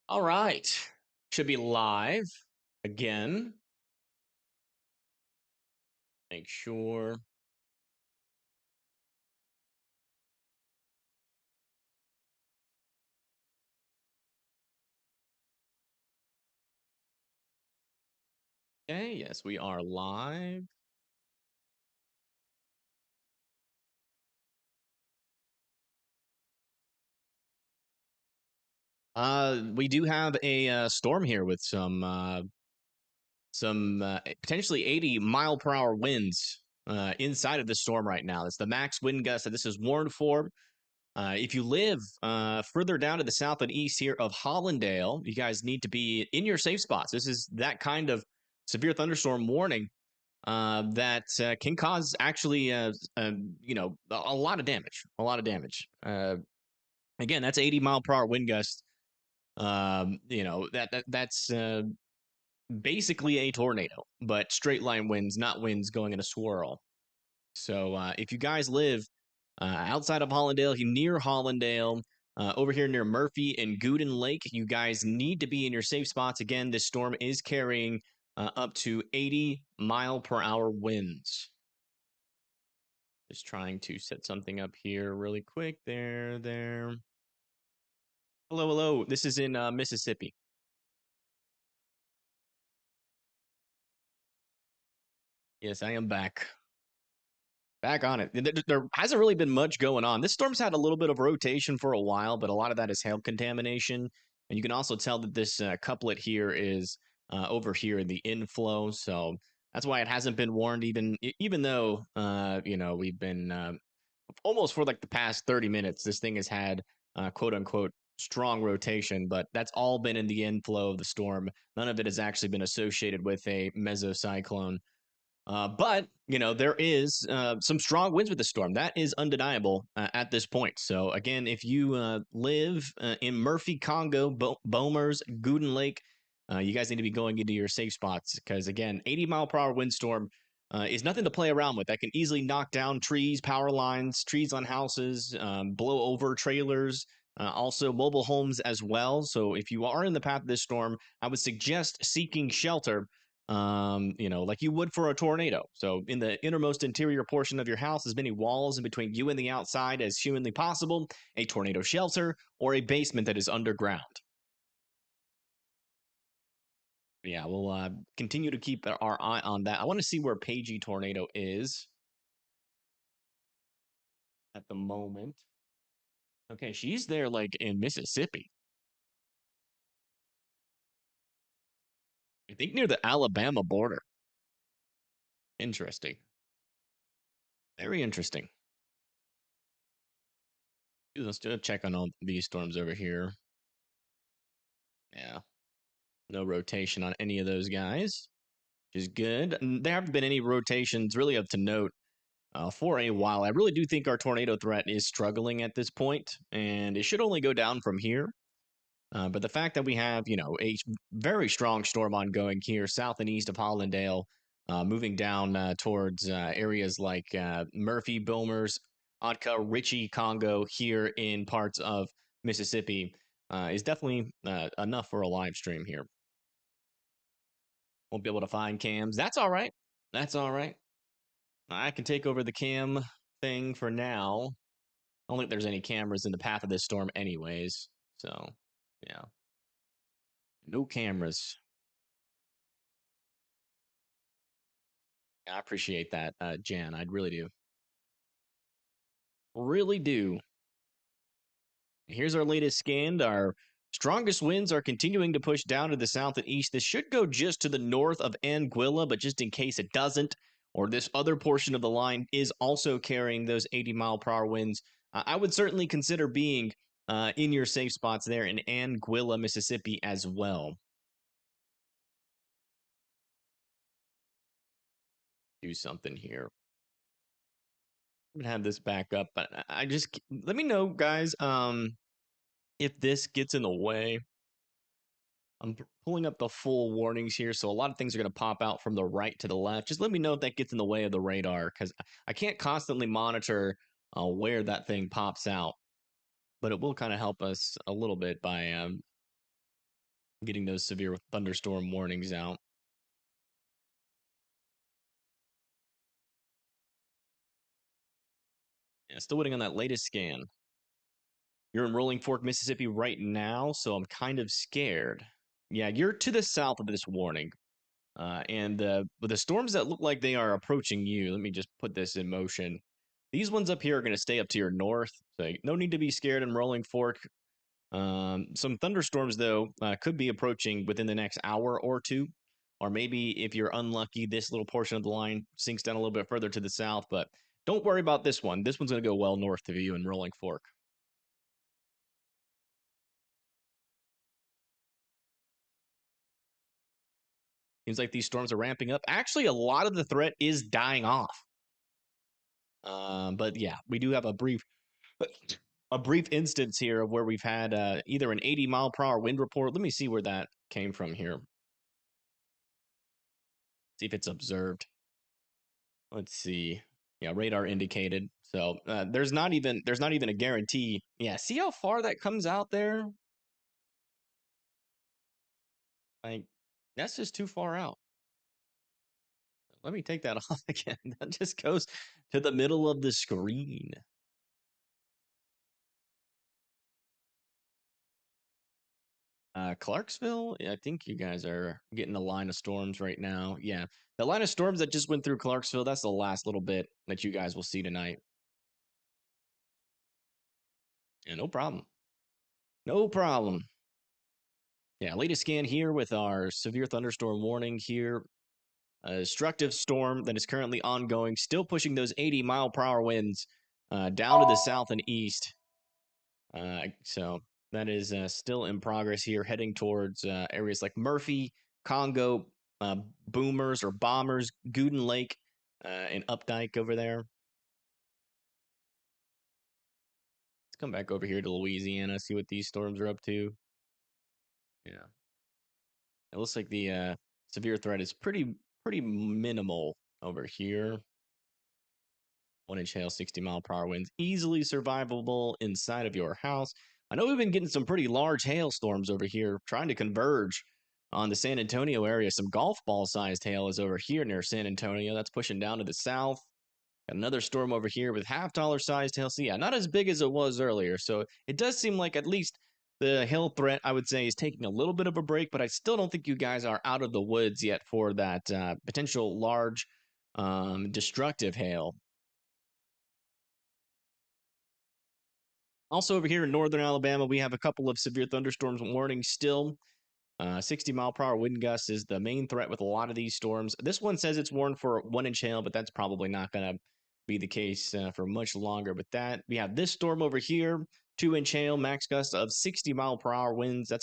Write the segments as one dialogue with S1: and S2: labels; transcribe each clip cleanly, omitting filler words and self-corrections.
S1: All right. Should be live again. Make sure. Okay, yes, we are live. We do have a storm here with some potentially 80-mile-per-hour winds inside of the storm right now. That's the max wind gust that this is warned for. If you live further down to the south and east here of Hollandale, you guys need to be in your safe spots. This is that kind of severe thunderstorm warning that can cause actually, a lot of damage. A lot of damage. Again, that's 80-mile-per-hour wind gust. That's basically a tornado, but straight line winds, not winds going in a swirl. So if you guys live outside of Hollandale, near Hollandale, over here near Murphy and Gooden Lake, you guys need to be in your safe spots. Again, this storm is carrying up to 80-mile-per-hour winds. Just trying to set something up here really quick. There. Hello, hello. This is in Mississippi. Yes, I am back. Back on it. There hasn't really been much going on. This storm's had a little bit of rotation for a while, but a lot of that is hail contamination. And you can also tell that this couplet here is over here in the inflow. So that's why it hasn't been warned, even though we've been almost for like the past 30 minutes. This thing has had quote unquote strong rotation, but that's all been in the inflow of the storm. None of it has actually been associated with a mesocyclone. But there is some strong winds with the storm. That is undeniable at this point. So again, if you live in Murphy, Congo, Bomers, Gooden Lake, you guys need to be going into your safe spots because again, 80-mile-per-hour windstorm is nothing to play around with. That can easily knock down trees, power lines, trees on houses, blow over trailers. Also, mobile homes as well. So, if you are in the path of this storm, I would suggest seeking shelter like you would for a tornado. So in the innermost interior portion of your house, as many walls in between you and the outside as humanly possible, a tornado shelter, or a basement that is underground. Yeah, we'll continue to keep our eye on that. I want to see where Pagey Tornado is at the moment. Okay, she's there like in Mississippi. I think near the Alabama border. Interesting. Very interesting. Let's do a check on all these storms over here. Yeah. No rotation on any of those guys, which is good. And there haven't been any rotations really of to note for a while. I really do think our tornado threat is struggling at this point, and it should only go down from here. But the fact that we have, a very strong storm ongoing here, south and east of Hollandale, moving down towards areas like Murphy, Bomers, Otka, Ritchie, Congo, here in parts of Mississippi, is definitely enough for a live stream here. Won't be able to find cams. That's all right. That's all right. I can take over the cam thing for now. I don't think there's any cameras in the path of this storm, anyways. So, yeah. No cameras. I appreciate that, Jan. I really do. Really do. Here's our latest scan. Our strongest winds are continuing to push down to the south and east. This should go just to the north of Anguilla, but just in case it doesn't, or this other portion of the line is also carrying those 80-mile-per-hour winds, I would certainly consider being in your safe spots there in Anguilla, Mississippi as well. Do something here. I'm gonna have this back up, but I just let me know, guys, if this gets in the way. I'm pulling up the full warnings here, so a lot of things are going to pop out from the right to the left. Just let me know if that gets in the way of the radar, because I can't constantly monitor where that thing pops out, but it will kind of help us a little bit by getting those severe thunderstorm warnings out. Yeah, still waiting on that latest scan. You're in Rolling Fork, Mississippi right now, so I'm kind of scared. Yeah, you're to the south of this warning. And but the storms that look like they are approaching you, let me just put this in motion. These ones up here are going to stay up to your north, so no need to be scared in Rolling Fork. Some thunderstorms, though, could be approaching within the next hour or two. Or maybe if you're unlucky, this little portion of the line sinks down a little bit further to the south. But don't worry about this one. This one's going to go well north of you in Rolling Fork. Seems like these storms are ramping up. Actually, a lot of the threat is dying off. But yeah, we do have a brief instance here of where we've had either an 80-mile-per-hour wind report. Let me see where that came from here. See if it's observed. Let's see. Yeah, radar indicated. So there's not even a guarantee. Yeah, see how far that comes out there? Like that's just too far out. Let me take that off again. That just goes to the middle of the screen. Clarksville, I think you guys are getting a line of storms right now. Yeah, the line of storms that just went through Clarksville, that's the last little bit that you guys will see tonight. Yeah, no problem. No problem. Yeah, latest scan here with our severe thunderstorm warning here. A destructive storm that is currently ongoing, still pushing those 80-mile-per-hour winds down to the south and east. So that is still in progress here, heading towards areas like Murphy, Congo, Boomers or Bombers, Gooden Lake, and Updike over there. Let's come back over here to Louisiana, see what these storms are up to. Yeah. It looks like the severe threat is pretty minimal over here. 1-inch hail, 60-mile-per-hour winds, easily survivable inside of your house. I know we've been getting some pretty large hailstorms over here, trying to converge on the San Antonio area. Some golf ball-sized hail is over here near San Antonio. That's pushing down to the south. Got another storm over here with half-dollar sized hail. So yeah, not as big as it was earlier. So it does seem like at least the hail threat, I would say, is taking a little bit of a break. But I still don't think you guys are out of the woods yet for that potential large destructive hail. Also, over here in northern Alabama, we have a couple of severe thunderstorms warnings still. 60-mile-per-hour wind gusts is the main threat with a lot of these storms. This one says it's warned for 1-inch hail, but that's probably not going to be the case for much longer. But we have this storm over here, 2-inch hail, max gust of 60-mile-per-hour winds. That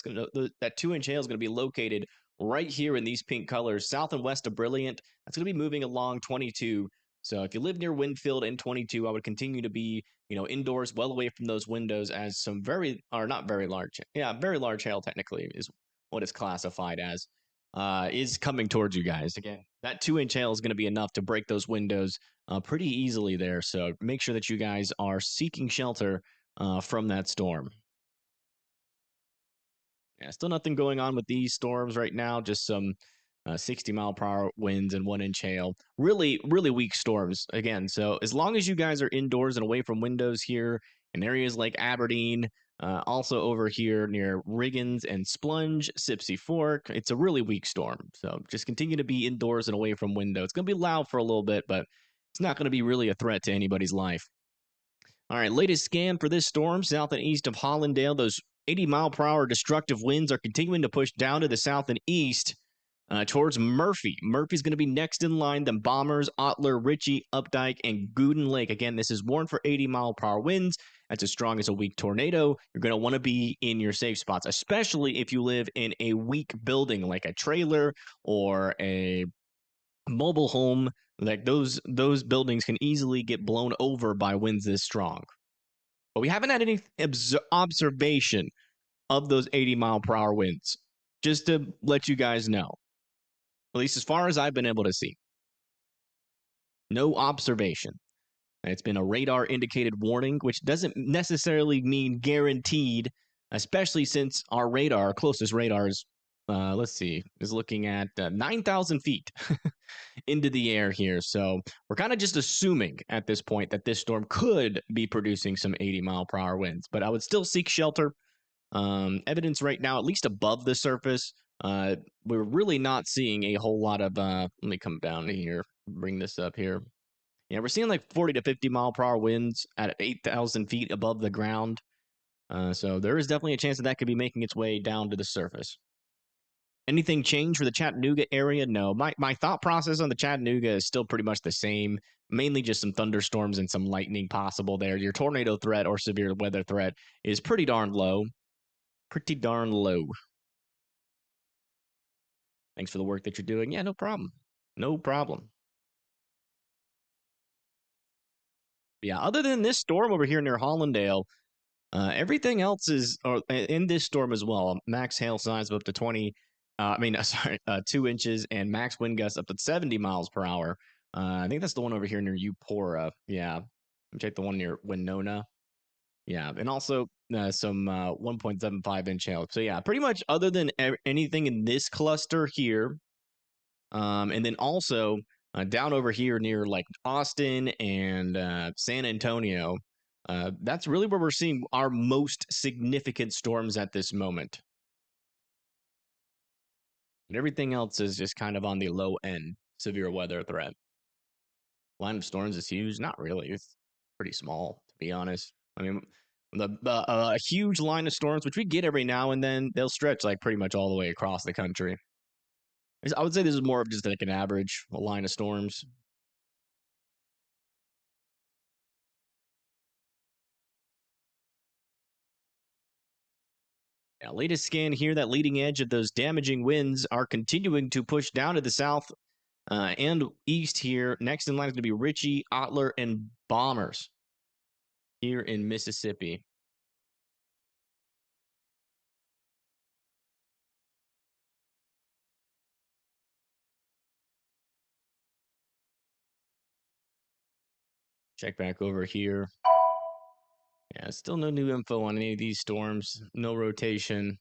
S1: 2-inch hail is going to be located right here in these pink colors, south and west of Brilliant. That's going to be moving along 22. So if you live near Winfield and 22, I would continue to be, indoors, well away from those windows, as some very large hail technically is what it's classified as, is coming towards you guys. Again, that 2-inch hail is going to be enough to break those windows pretty easily there. So make sure that you guys are seeking shelter from that storm. Yeah, still nothing going on with these storms right now. Just some 60-mile-per-hour winds and 1-inch hail. Really, really weak storms again. So as long as you guys are indoors and away from windows here in areas like Aberdeen, also over here near Riggins and Splunge, Sipsey Fork, it's a really weak storm. So just continue to be indoors and away from windows. It's going to be loud for a little bit, but it's not going to be really a threat to anybody's life. All right, latest scan for this storm, south and east of Hollandale. Those 80-mile-per-hour destructive winds are continuing to push down to the south and east towards Murphy. Murphy's going to be next in line. Then Bombers, Otler, Ritchie, Updike, and Gooden Lake. Again, this is warned for 80-mile-per-hour winds. That's as strong as a weak tornado. You're going to want to be in your safe spots, especially if you live in a weak building like a trailer or a mobile home. Like those buildings can easily get blown over by winds this strong. But we haven't had any observation of those 80-mile-per-hour winds, just to let you guys know. At least as far as I've been able to see. No observation. It's been a radar indicated warning, which doesn't necessarily mean guaranteed, especially since our closest radar is let's see, is looking at 9,000 feet into the air here. So we're kind of just assuming at this point that this storm could be producing some 80-mile-per-hour winds, but I would still seek shelter. Evidence right now, at least above the surface, we're really not seeing a whole lot of. Let me come down here, bring this up here. Yeah, we're seeing like 40 to 50-mile-per-hour winds at 8,000 feet above the ground. So there is definitely a chance that that could be making its way down to the surface. Anything change for the Chattanooga area? No. My thought process on the Chattanooga is still pretty much the same. Mainly just some thunderstorms and some lightning possible there. Your tornado threat or severe weather threat is pretty darn low. Pretty darn low. Thanks for the work that you're doing. Yeah, no problem. No problem. Yeah, other than this storm over here near Hollandale, everything else is in this storm as well. Max hail size of up to 20. Sorry, 2 inches, and max wind gusts up to 70 miles per hour. I think that's the one over here near Eupora. Yeah, check the one near Winona. Yeah, and also some 1.75-inch hail. So yeah, pretty much other than anything in this cluster here, and then also down over here near like Austin and San Antonio, that's really where we're seeing our most significant storms at this moment. And everything else is just kind of on the low end severe weather threat. Line of storms is huge. Not really. It's pretty small, to be honest. I mean, a huge line of storms, which we get every now and then, they'll stretch like pretty much all the way across the country. I would say this is more of just like an average line of storms. Yeah, latest scan here, that leading edge of those damaging winds are continuing to push down to the south and east here. Next in line is going to be Richie, Otler, and Bombers here in Mississippi. Check back over here. Yeah, still no new info on any of these storms. No rotation.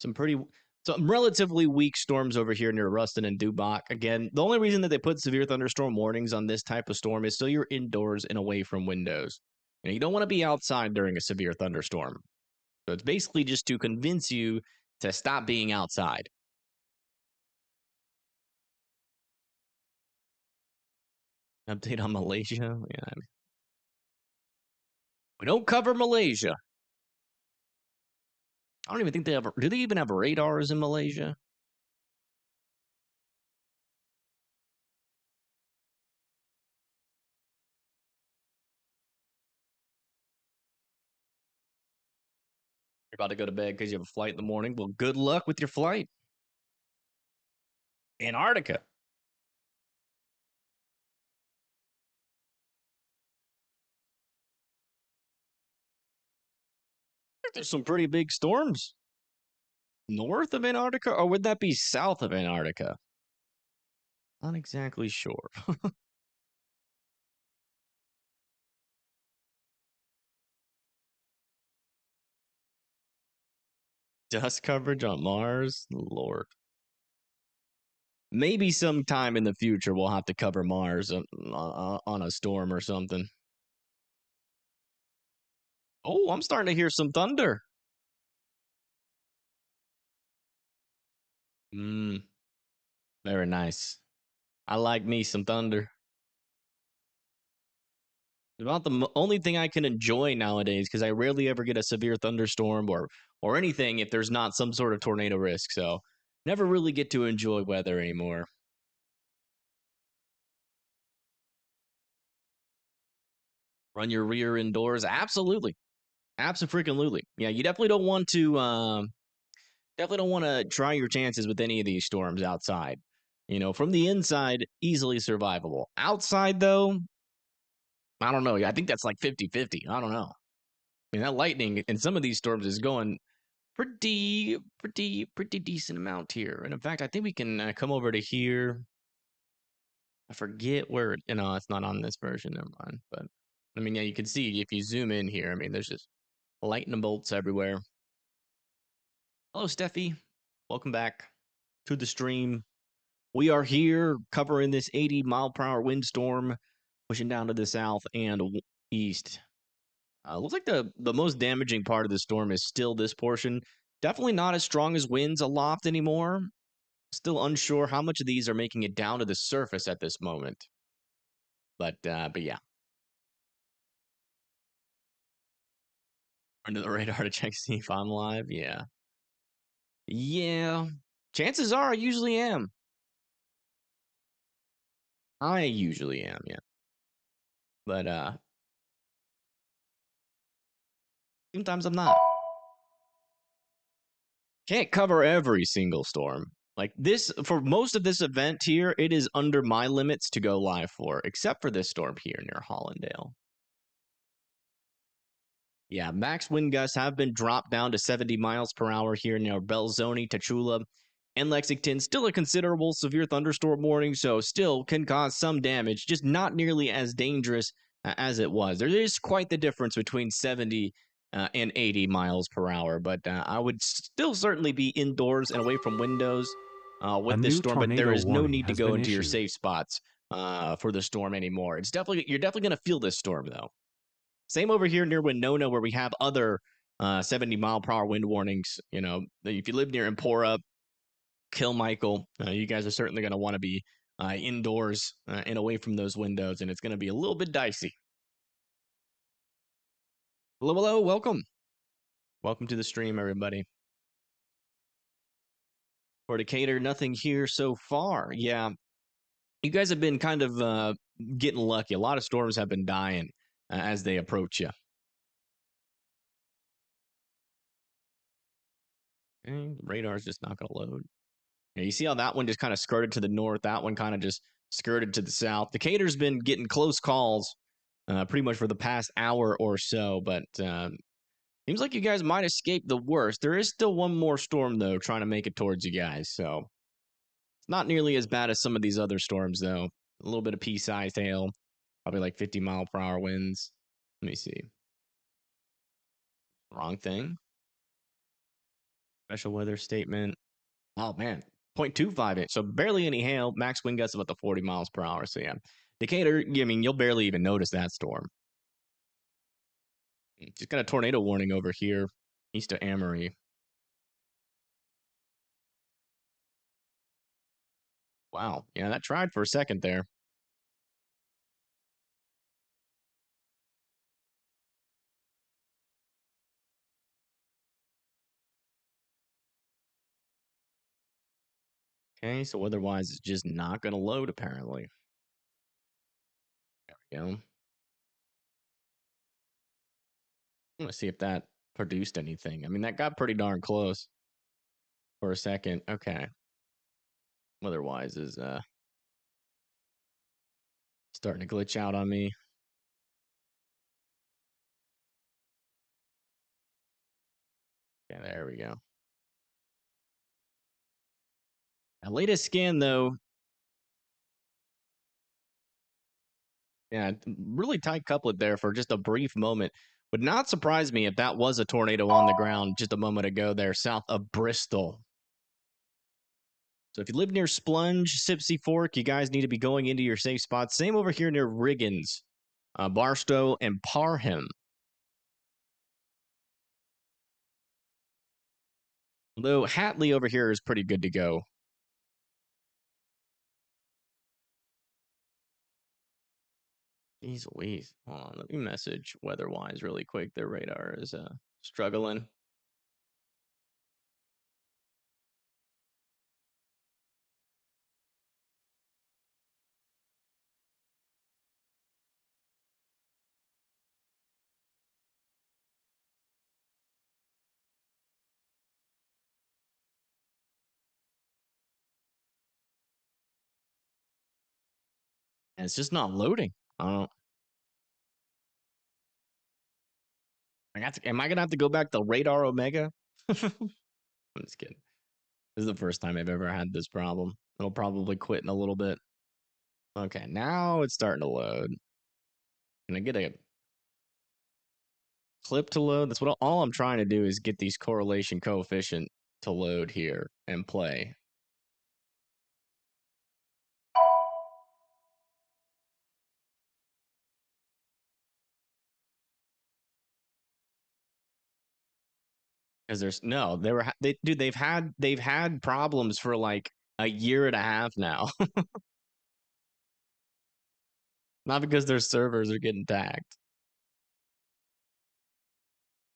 S1: Some relatively weak storms over here near Ruston and Dubach. Again, the only reason that they put severe thunderstorm warnings on this type of storm is so you're indoors and away from windows. You don't want to be outside during a severe thunderstorm. So it's basically just to convince you to stop being outside. Update on Malaysia. Yeah, we don't cover Malaysia. I don't even think they have. Do they even have radars in Malaysia? You're about to go to bed because you have a flight in the morning. Well, good luck with your flight. Antarctica. There's some pretty big storms north of Antarctica, or would that be south of Antarctica? Not exactly sure. Dust coverage on Mars? Lord. Maybe sometime in the future we'll have to cover Mars on a storm or something. Oh, I'm starting to hear some thunder. Mm, very nice. I like me some thunder. About the only thing I can enjoy nowadays because I rarely ever get a severe thunderstorm or anything if there's not some sort of tornado risk. So never really get to enjoy weather anymore. Run your rear indoors, absolutely, absolutely. Yeah, you definitely don't want to try your chances with any of these storms outside. From the inside, easily survivable. Outside, though, I don't know. I think that's like 50-50. I don't know. I mean, that lightning in some of these storms is going pretty decent amount here. And in fact, I think we can come over to here. I forget where, it's not on this version. Never mind. But I mean, yeah, you can see if you zoom in here. I mean, there's just lightning bolts everywhere. Hello, Steffi. Welcome back to the stream. We are here covering this 80-mile-per-hour windstorm pushing down to the south and east. Looks like the most damaging part of the storm is still this portion. Definitely not as strong as winds aloft anymore. Still unsure how much of these are making it down to the surface at this moment. But yeah, under the radar to check see if I'm live. Yeah. Chances are I usually am. I usually am. Yeah. But sometimes I'm not. Can't cover every single storm. Like this, for most of this event here, it is under my limits to go live for, except for this storm here near Hollandale. Yeah, max wind gusts have been dropped down to 70 miles per hour here near Belzoni, Tachula, and Lexington. Still a considerable severe thunderstorm warning, so still can cause some damage, just not nearly as dangerous as it was. There is quite the difference between 70 and 80 miles per hour, but I would still certainly be indoors and away from windows with this storm, but there is no need to go into your safe spots for the storm anymore. You're definitely going to feel this storm, though. Same over here near Winona, where we have other 70-mile-per-hour wind warnings. You know, if you live near Empora, Kilmichael, you guys are certainly going to want to be indoors and away from those windows, and it's going to be a little bit dicey. Hello, hello, welcome. Welcome to the stream, everybody. For Decatur, nothing here so far. Yeah, you guys have been kind of getting lucky. A lot of storms have been dying as they approach you. Okay, the radar's just not going to load. Yeah, you see how that one just kind of skirted to the north? That one kind of just skirted to the south. Decatur's been getting close calls pretty much for the past hour or so, but seems like you guys might escape the worst. There is still one more storm, though, trying to make it towards you guys, so it's not nearly as bad as some of these other storms, though. A little bit of pea-sized hail, probably like 50-mile-per-hour winds. Let me see. Wrong thing. Special weather statement. Oh, man. 0.25 inch. So barely any hail. Max wind gusts about the 40 miles per hour. So, yeah. Decatur, I mean, you'll barely even notice that storm. Just got a tornado warning over here east of Amory. Wow. Yeah, that tried for a second there. Okay, so weather-wise, it's just not going to load, apparently. There we go. I'm going to see if that produced anything. I mean, that got pretty darn close for a second. Okay. Weather-wise is starting to glitch out on me. Yeah, there we go. Now, latest scan, though, yeah, really tight couplet there for just a brief moment. Would not surprise me if that was a tornado on the ground just a moment ago there south of Bristol. So if you live near Splunge, Sipsey Fork, you guys need to be going into your safe spots. Same over here near Riggins, Barstow, and Parham. Although Hatley over here is pretty good to go. Jeez Louise. Hold on, let me message weather-wise really quick. Their radar is struggling. And it's just not loading. I don't. Am I gonna have to go back to Radar Omega? I'm just kidding. This is the first time I've ever had this problem. It'll probably quit in a little bit. Okay, now it's starting to load. Can I get a clip to load? That's what all I'm trying to do is get these correlation coefficient to load here and play. Because there's no, dude, they've had problems for like a year and a half now. Not because their servers are getting tagged.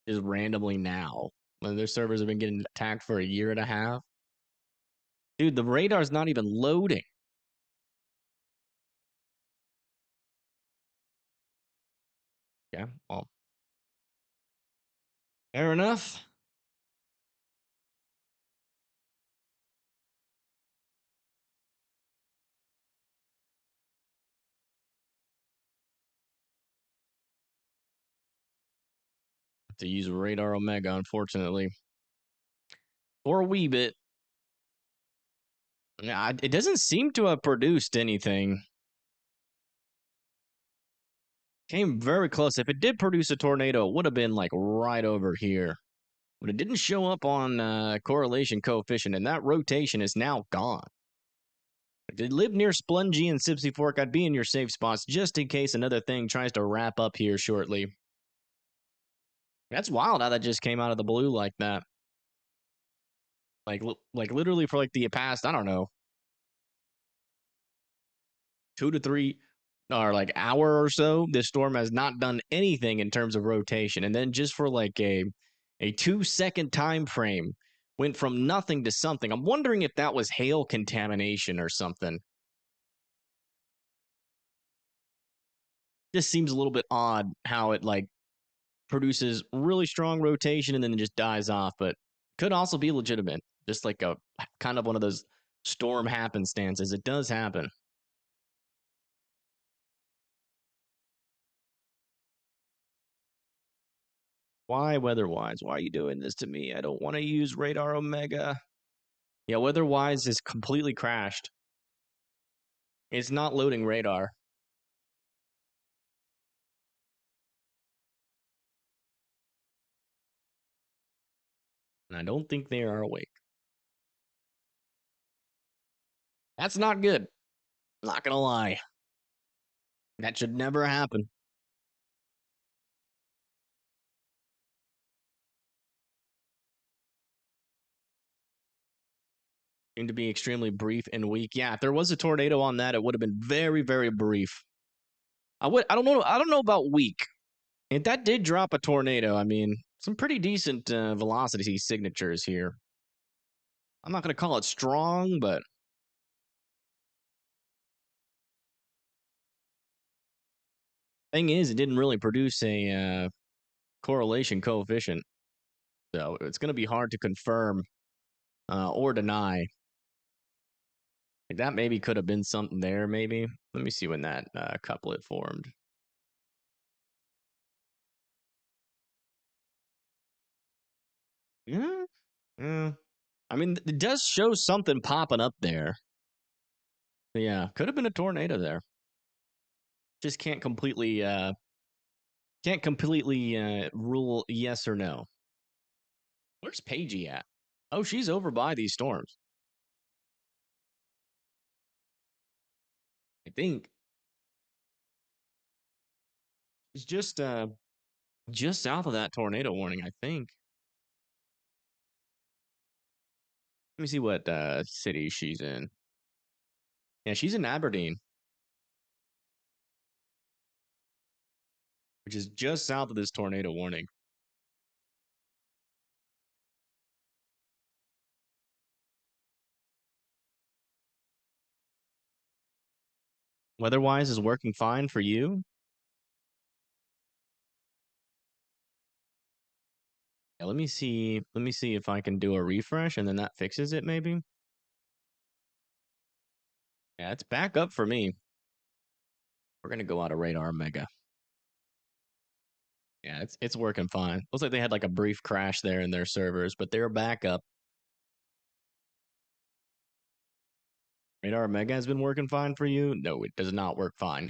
S1: Just randomly now. When their servers have been getting attacked for a year and a half. Dude, the radar's not even loading. Yeah, well. Fair enough. To use Radar Omega, unfortunately. For a wee bit. Yeah, it doesn't seem to have produced anything. Came very close. If it did produce a tornado, it would have been like right over here. But it didn't show up on correlation coefficient, and that rotation is now gone. If you live near Splungy and Sipsy Fork, I'd be in your safe spots just in case another thing tries to wrap up here shortly. That's wild how that just came out of the blue like that. Like literally for like the past, I don't know, 2 to 3 or like hour or so, this storm has not done anything in terms of rotation. And then just for like a 2-second time frame, went from nothing to something. I'm wondering if that was hail contamination or something. Just seems a little bit odd how it like produces really strong rotation and then it just dies off, but could also be legitimate. Just like a kind of one of those storm happenstances. It does happen. Why weather-wise? Why are you doing this to me? I don't want to use Radar Omega. Yeah, weather-wise is completely crashed. It's not loading radar. And I don't think they are awake. That's not good. Not gonna lie. That should never happen. Seemed to be extremely brief and weak. Yeah, if there was a tornado on that, it would have been very, very brief. I don't know. I don't know about weak. If that did drop a tornado, I mean, some pretty decent velocity signatures here. I'm not gonna call it strong, but thing is, it didn't really produce a correlation coefficient, so it's gonna be hard to confirm or deny. Like that maybe could have been something there. Maybe let me see when that couplet formed. Yeah, yeah. I mean, it does show something popping up there. Yeah, could have been a tornado there. Just can't completely rule yes or no. Where's Paigey at? Oh, she's over by these storms. I think it's just south of that tornado warning. I think. Let me see what city she's in. Yeah, she's in Aberdeen, which is just south of this tornado warning. Weather-wise is working fine for you. Yeah, let me see. Let me see if I can do a refresh and then that fixes it. Maybe. Yeah, it's back up for me. We're gonna go out of radar mega. Yeah, it's working fine. Looks like they had like a brief crash there in their servers, but they're back up. Radar Mega has been working fine for you? No, it does not work fine.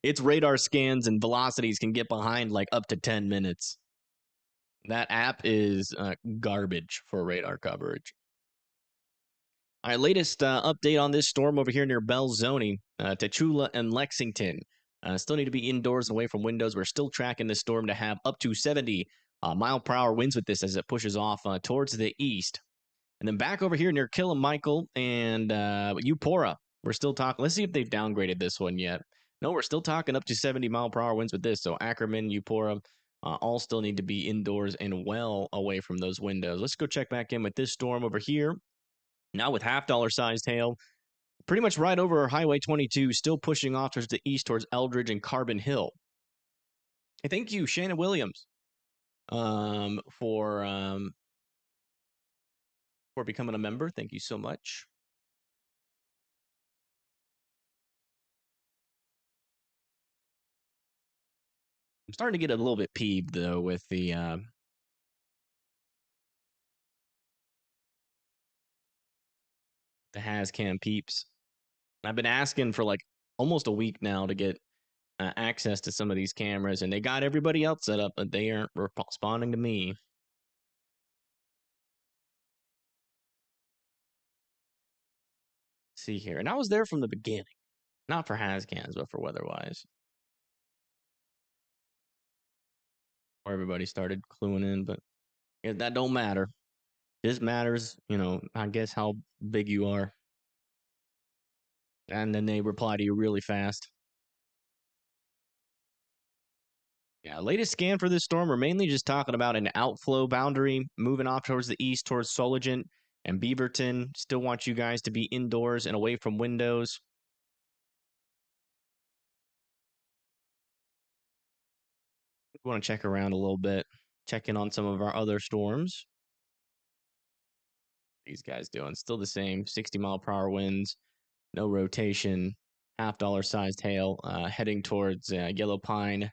S1: Its radar scans and velocities can get behind like up to 10 minutes. That app is garbage for radar coverage. All right, latest update on this storm over here near Belzoni, Tachula, and Lexington. Still need to be indoors away from windows. We're still tracking this storm to have up to 70 mile per hour winds with this as it pushes off towards the east. And then back over here near Michael and Eupora. We're still talking. Let's see if they've downgraded this one yet. No, we're still talking up to 70 mile per hour winds with this. So Ackerman, Eupora, all still need to be indoors and well away from those windows. Let's go check back in with this storm over here. Now with half-dollar sized hail, pretty much right over Highway 22, still pushing off towards the east towards Eldridge and Carbon Hill. Hey, thank you, Shannon Williams, for becoming a member. Thank you so much. I'm starting to get a little bit peeved though with the Hascam peeps. I've been asking for like almost a week now to get access to some of these cameras, and they got everybody else set up, but they aren't responding to me. See here, and I was there from the beginning, not for Hascams, but for Weatherwise, where everybody started cluing in. But yeah, that don't matter. This matters, I guess how big you are. And then they reply to you really fast. Yeah, latest scan for this storm, we're mainly just talking about an outflow boundary moving off towards the east, towards Soligent and Beaverton. Still want you guys to be indoors and away from windows. We want to check around a little bit, check in on some of our other storms. These guys doing still the same 60 mile per hour winds, no rotation, half-dollar sized hail, heading towards Yellow Pine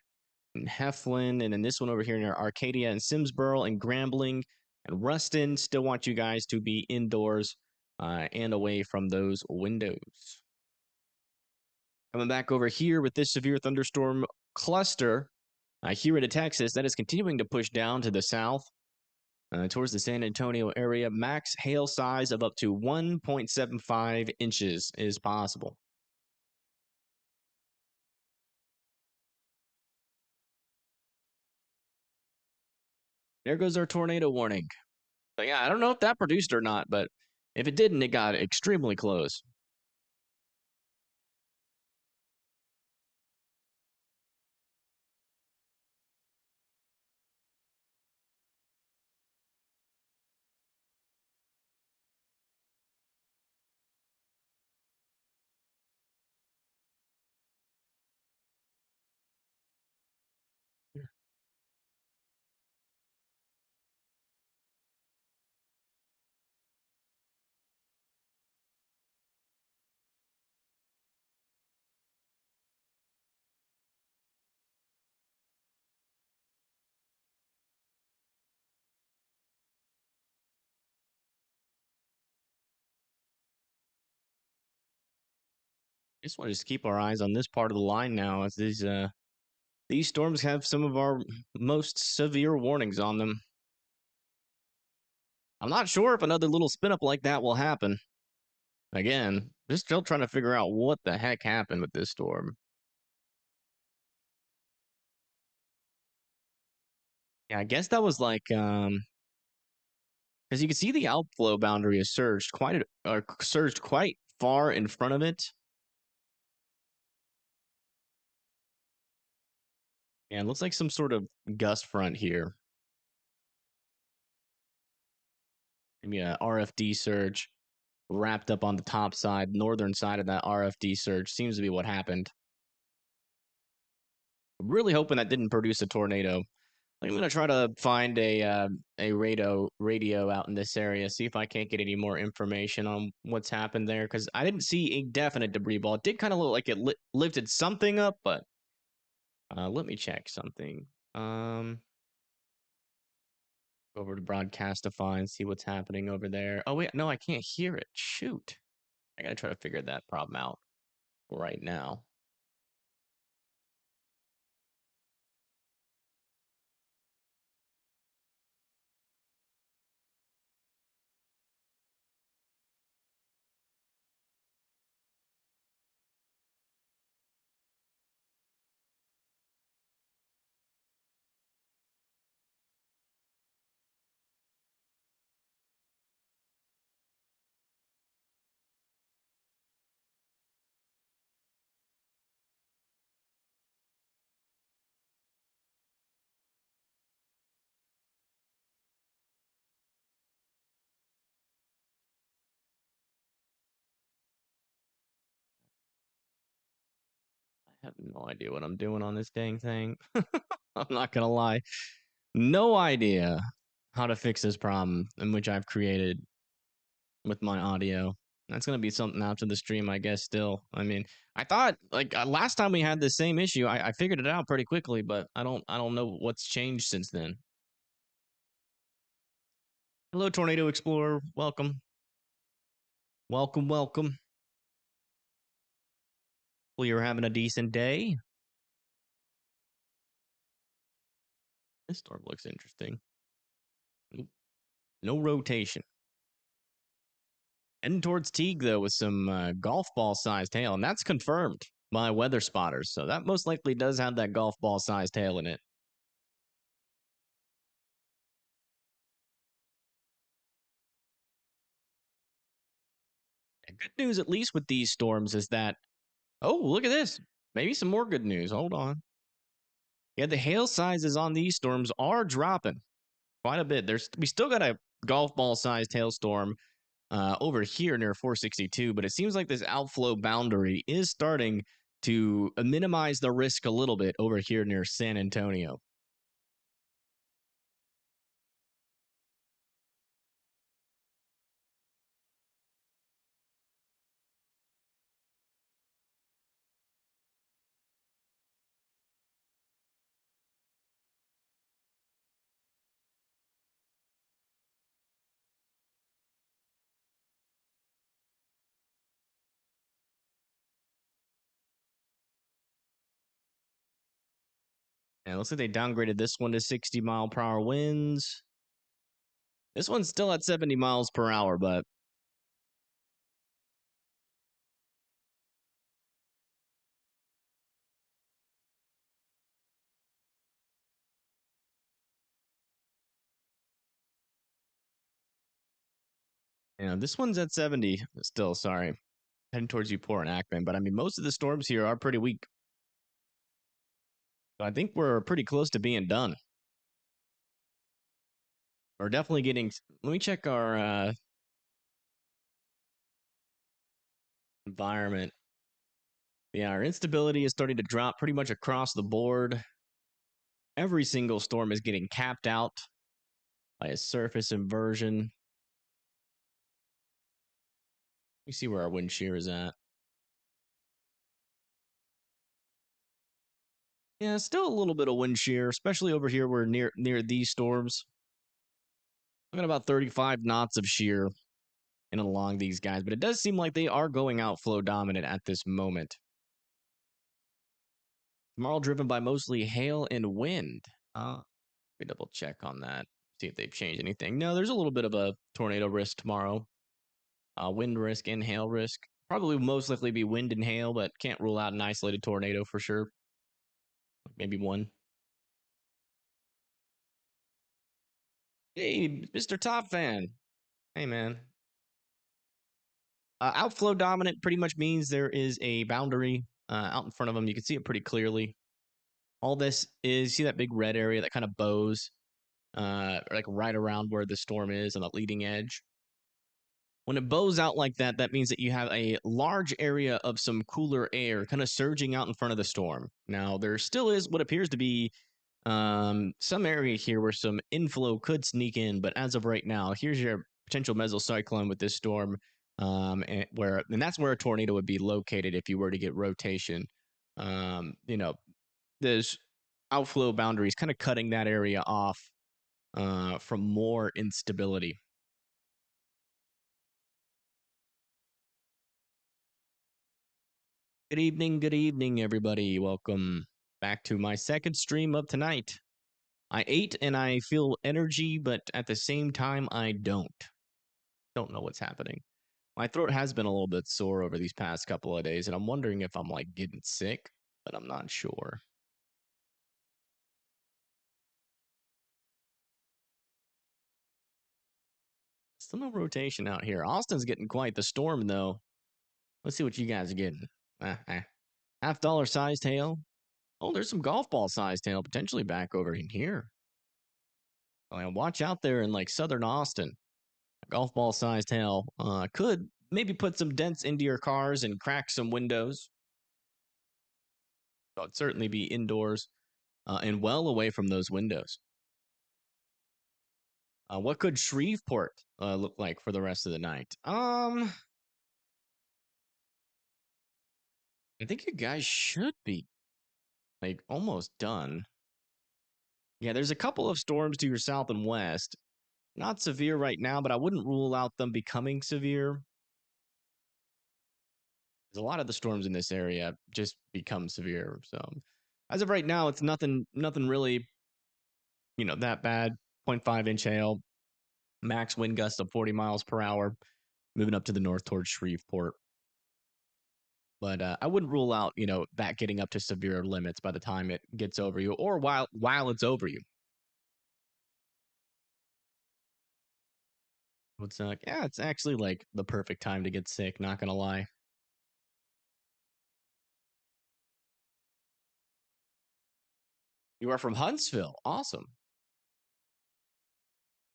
S1: and Heflin, and then this one over here near Arcadia and Simsboro and Grambling and Ruston. Still want you guys to be indoors and away from those windows. Coming back over here with this severe thunderstorm cluster here into Texas, that is continuing to push down to the south towards the San Antonio area. Max hail size of up to 1.75 inches is possible. There goes our tornado warning. So yeah, I don't know if that produced or not, but if it didn't, it got extremely close. Just want to just keep our eyes on this part of the line now, as these storms have some of our most severe warnings on them. I'm not sure if another little spin up like that will happen. Again, just still trying to figure out what the heck happened with this storm. Yeah, I guess that was like because you can see the outflow boundary is surged quite far in front of it. Yeah, it looks like some sort of gust front here. Maybe a RFD surge wrapped up on the top side, northern side of that RFD surge seems to be what happened. I'm really hoping that didn't produce a tornado. I'm gonna try to find a radio out in this area, see if I can't get any more information on what's happened there, because I didn't see a definite debris ball. It did kind of look like it lifted something up, but let me check something. Go over to Broadcastify and see what's happening over there. Oh wait, no, I can't hear it. Shoot, I gotta try to figure that problem out right now. I have no idea what I'm doing on this dang thing. I'm not gonna lie. No idea how to fix this problem in which I've created with my audio. That's gonna be something after the stream, I guess. Still, I mean, I thought like last time we had the same issue, I figured it out pretty quickly, but I don't know what's changed since then. Hello, Tornado Explorer. Welcome, welcome, welcome. Well, you're having a decent day. This storm looks interesting. No rotation. Heading towards Teague, though, with some golf ball sized hail, and that's confirmed by weather spotters. So that most likely does have that golf ball sized hail in it. And good news, at least with these storms, is that, oh, look at this. Maybe some more good news. Hold on. Yeah, the hail sizes on these storms are dropping quite a bit. We still got a golf ball sized hailstorm over here near 462, but it seems like this outflow boundary is starting to minimize the risk a little bit over here near San Antonio. And it looks like they downgraded this one to 60-mile-per-hour winds. This one's still at 70 miles per hour, but this one's at 70 still. Sorry, heading towards you, poor and Ackman. But I mean, most of the storms here are pretty weak. So I think we're pretty close to being done. We're definitely getting. Let me check our environment. Yeah, our instability is starting to drop pretty much across the board. Every single storm is getting capped out by a surface inversion. We see where our wind shear is at. Yeah, still a little bit of wind shear, especially over here. We're near these storms. I've got about 35 knots of shear in and along these guys, but it does seem like they are going outflow dominant at this moment. Tomorrow driven by mostly hail and wind. Let me double check on that. See if they've changed anything. No, there's a little bit of a tornado risk tomorrow. Wind risk and hail risk. Probably most likely be wind and hail, but can't rule out an isolated tornado for sure. Maybe one. Hey, Mr. Top Fan. Hey, man. Outflow dominant pretty much means there is a boundary out in front of them. You can see it pretty clearly. All this is, see that big red area that kind of bows like right around where the storm is on the leading edge. When it bows out like that, that means that you have a large area of some cooler air kind of surging out in front of the storm. Now, there still is what appears to be some area here where some inflow could sneak in, but as of right now, here's your potential mesocyclone with this storm, and that's where a tornado would be located if you were to get rotation. There's outflow boundaries kind of cutting that area off from more instability. Good evening, everybody. Welcome back to my second stream of tonight. I ate and I feel energy, but at the same time, I don't. Don't know what's happening. My throat has been a little bit sore over these past couple of days, and I'm wondering if I'm like getting sick, but I'm not sure. Still no rotation out here. Austin's getting quite the storm, though. Let's see what you guys are getting. $half sized hail. Oh, there's some golf ball sized hail potentially back over in here. Watch out there in like southern Austin. Golf ball sized hail could maybe put some dents into your cars and crack some windows. So it'd certainly be indoors and well away from those windows. What could Shreveport look like for the rest of the night? I think you guys should be like almost done. Yeah, there's a couple of storms to your south and west. Not severe right now, but I wouldn't rule out them becoming severe. There's a lot of the storms in this area just become severe. So as of right now, it's nothing really, that bad. 0.5 inch hail, max wind gusts of 40 miles per hour, moving up to the north towards Shreveport. But I wouldn't rule out, that getting up to severe limits by the time it gets over you, or while it's over you. It's like, yeah, it's actually like the perfect time to get sick. Not gonna lie. You are from Huntsville. Awesome,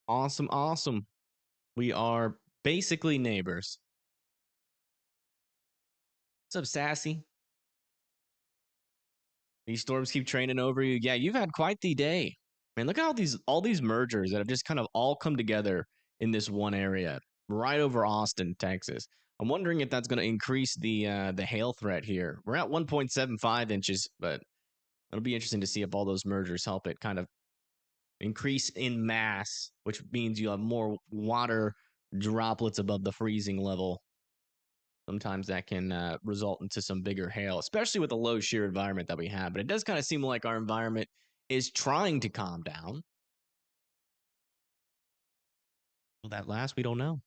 S1: awesome, awesome. We are basically neighbors. What's up, Sassy? These storms keep training over you. Yeah, you've had quite the day. Man, look at all these mergers that have just kind of all come together in this one area, right over Austin, Texas. I'm wondering if that's going to increase the hail threat here. We're at 1.75 inches, but it'll be interesting to see if all those mergers help it kind of increase in mass, which means you have more water droplets above the freezing level. Sometimes that can result into some bigger hail, especially with the low shear environment that we have. But it does kind of seem like our environment is trying to calm down. Will that last? We don't know.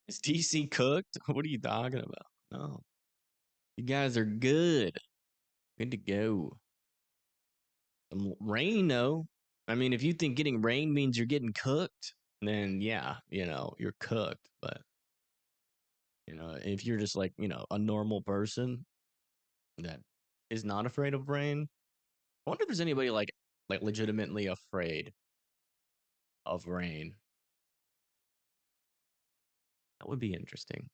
S1: Is DC cooked? What are you talking about? No. You guys are good. Good to go. Some rain, though. I mean, if you think getting rain means you're getting cooked, then yeah, you're cooked. But, if you're just like, a normal person that is not afraid of rain, I wonder if there's anybody like legitimately afraid of rain. That would be interesting.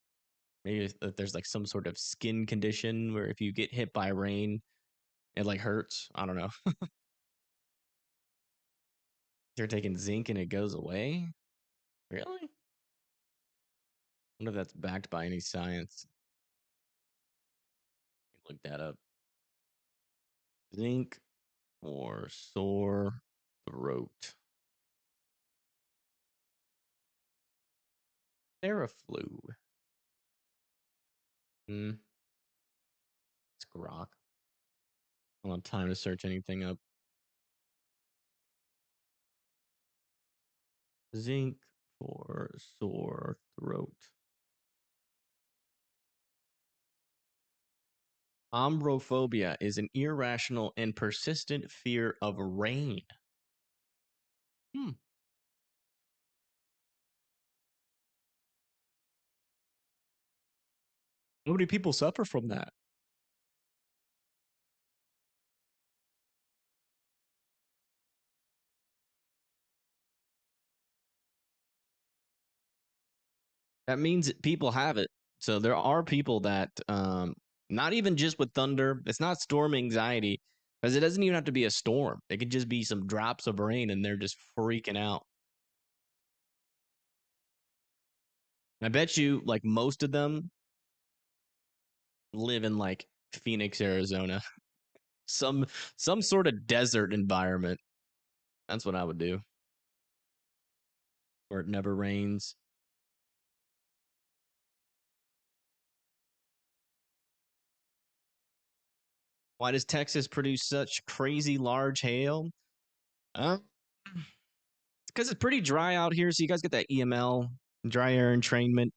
S1: Maybe if there's like some sort of skin condition where if you get hit by rain, it like hurts. I don't know. They're taking zinc and it goes away. Really? I wonder if that's backed by any science. Look that up. Zinc or sore throat. Theraflu. Hmm. It's grok. I don't have time to search anything up. Zinc for sore throat. Ambrophobia is an irrational and persistent fear of rain. Hmm. How many people suffer from that? That means that people have it. So there are people that, not even just with thunder, it's not storm anxiety, because it doesn't even have to be a storm. It could just be some drops of rain and they're just freaking out. I bet you, like, most of them live in like Phoenix, Arizona, some some sort of desert environment. That's what I would do, where it never rains. Why does Texas produce such crazy large hail? Uh, it's because it's pretty dry out here, so you guys get that EML, dry air entrainment.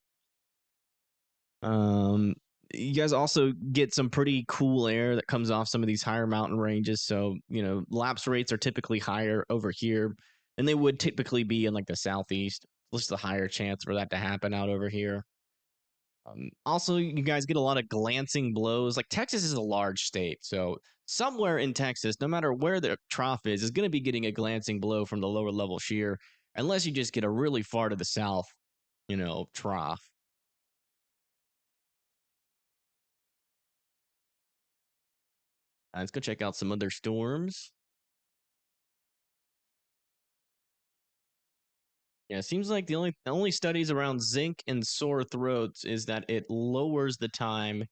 S1: Um, you guys also get some pretty cool air that comes off some of these higher mountain ranges. So, lapse rates are typically higher over here than they would typically be in like the southeast. Just a higher chance for that to happen out over here. Also, you guys get a lot of glancing blows. Like Texas is a large state, so somewhere in Texas, no matter where the trough is going to be getting a glancing blow from the lower level shear, unless you just get a really far to the south, trough. Let's go check out some other storms. Yeah, it seems like the only studies around zinc and sore throats is that it lowers the time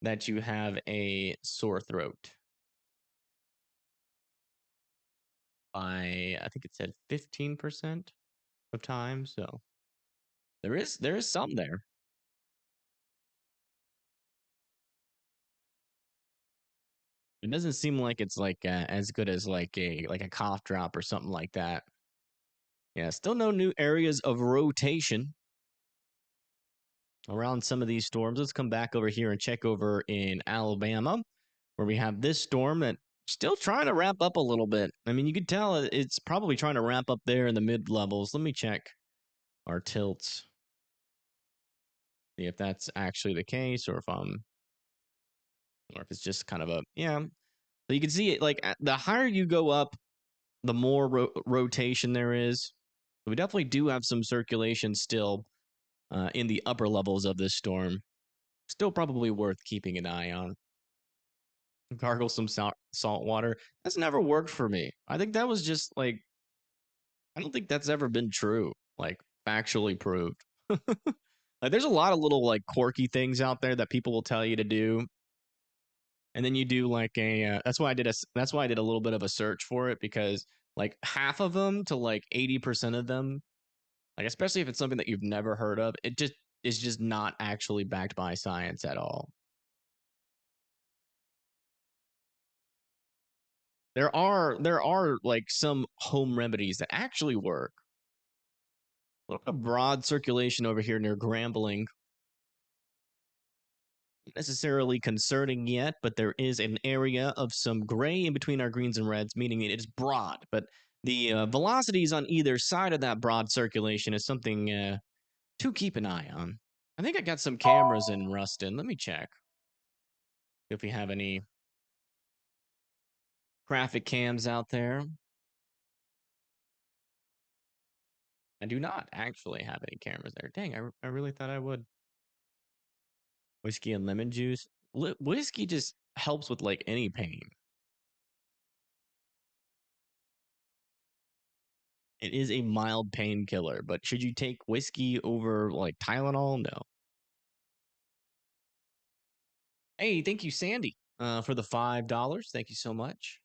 S1: that you have a sore throat by, I think it said 15% of time. So there is some there. It doesn't seem like it's like as good as like a cough drop or something like that. Yeah, still no new areas of rotation around some of these storms. Let's come back over here and check over in Alabama, where we have this storm that still trying to wrap up a little bit. I mean, you could tell it's probably trying to wrap up there in the mid levels. Let me check our tilts, see if that's actually the case, or if it's just kind of a yeah. So you can see it like the higher you go up, the more rotation there is. We definitely do have some circulation still in the upper levels of this storm. Still probably worth keeping an eye on. Gargle some salt water. That's never worked for me. I think that was just like, I don't think that's ever been true, like factually proved. Like, there's a lot of little like quirky things out there that people will tell you to do, and then you do like that's why I did a little bit of a search for it, because like half of them to like 80% of them, like especially if it's something that you've never heard of, it just is just not actually backed by science at all. There are like some home remedies that actually work. A little bit of broad circulation over here near Grambling. Not necessarily concerning yet, but there is an area of some gray in between our greens and reds, meaning it is broad. But the velocities on either side of that broad circulation is something to keep an eye on. I think I got some cameras in Ruston. Let me check if we have any traffic cams out there. I do not actually have any cameras there. Dang, I really thought I would. Whiskey and lemon juice. Whiskey just helps with like any pain. It is a mild painkiller, but should you take whiskey over like Tylenol? No. Hey, thank you, Sandy, for the $5. Thank you so much.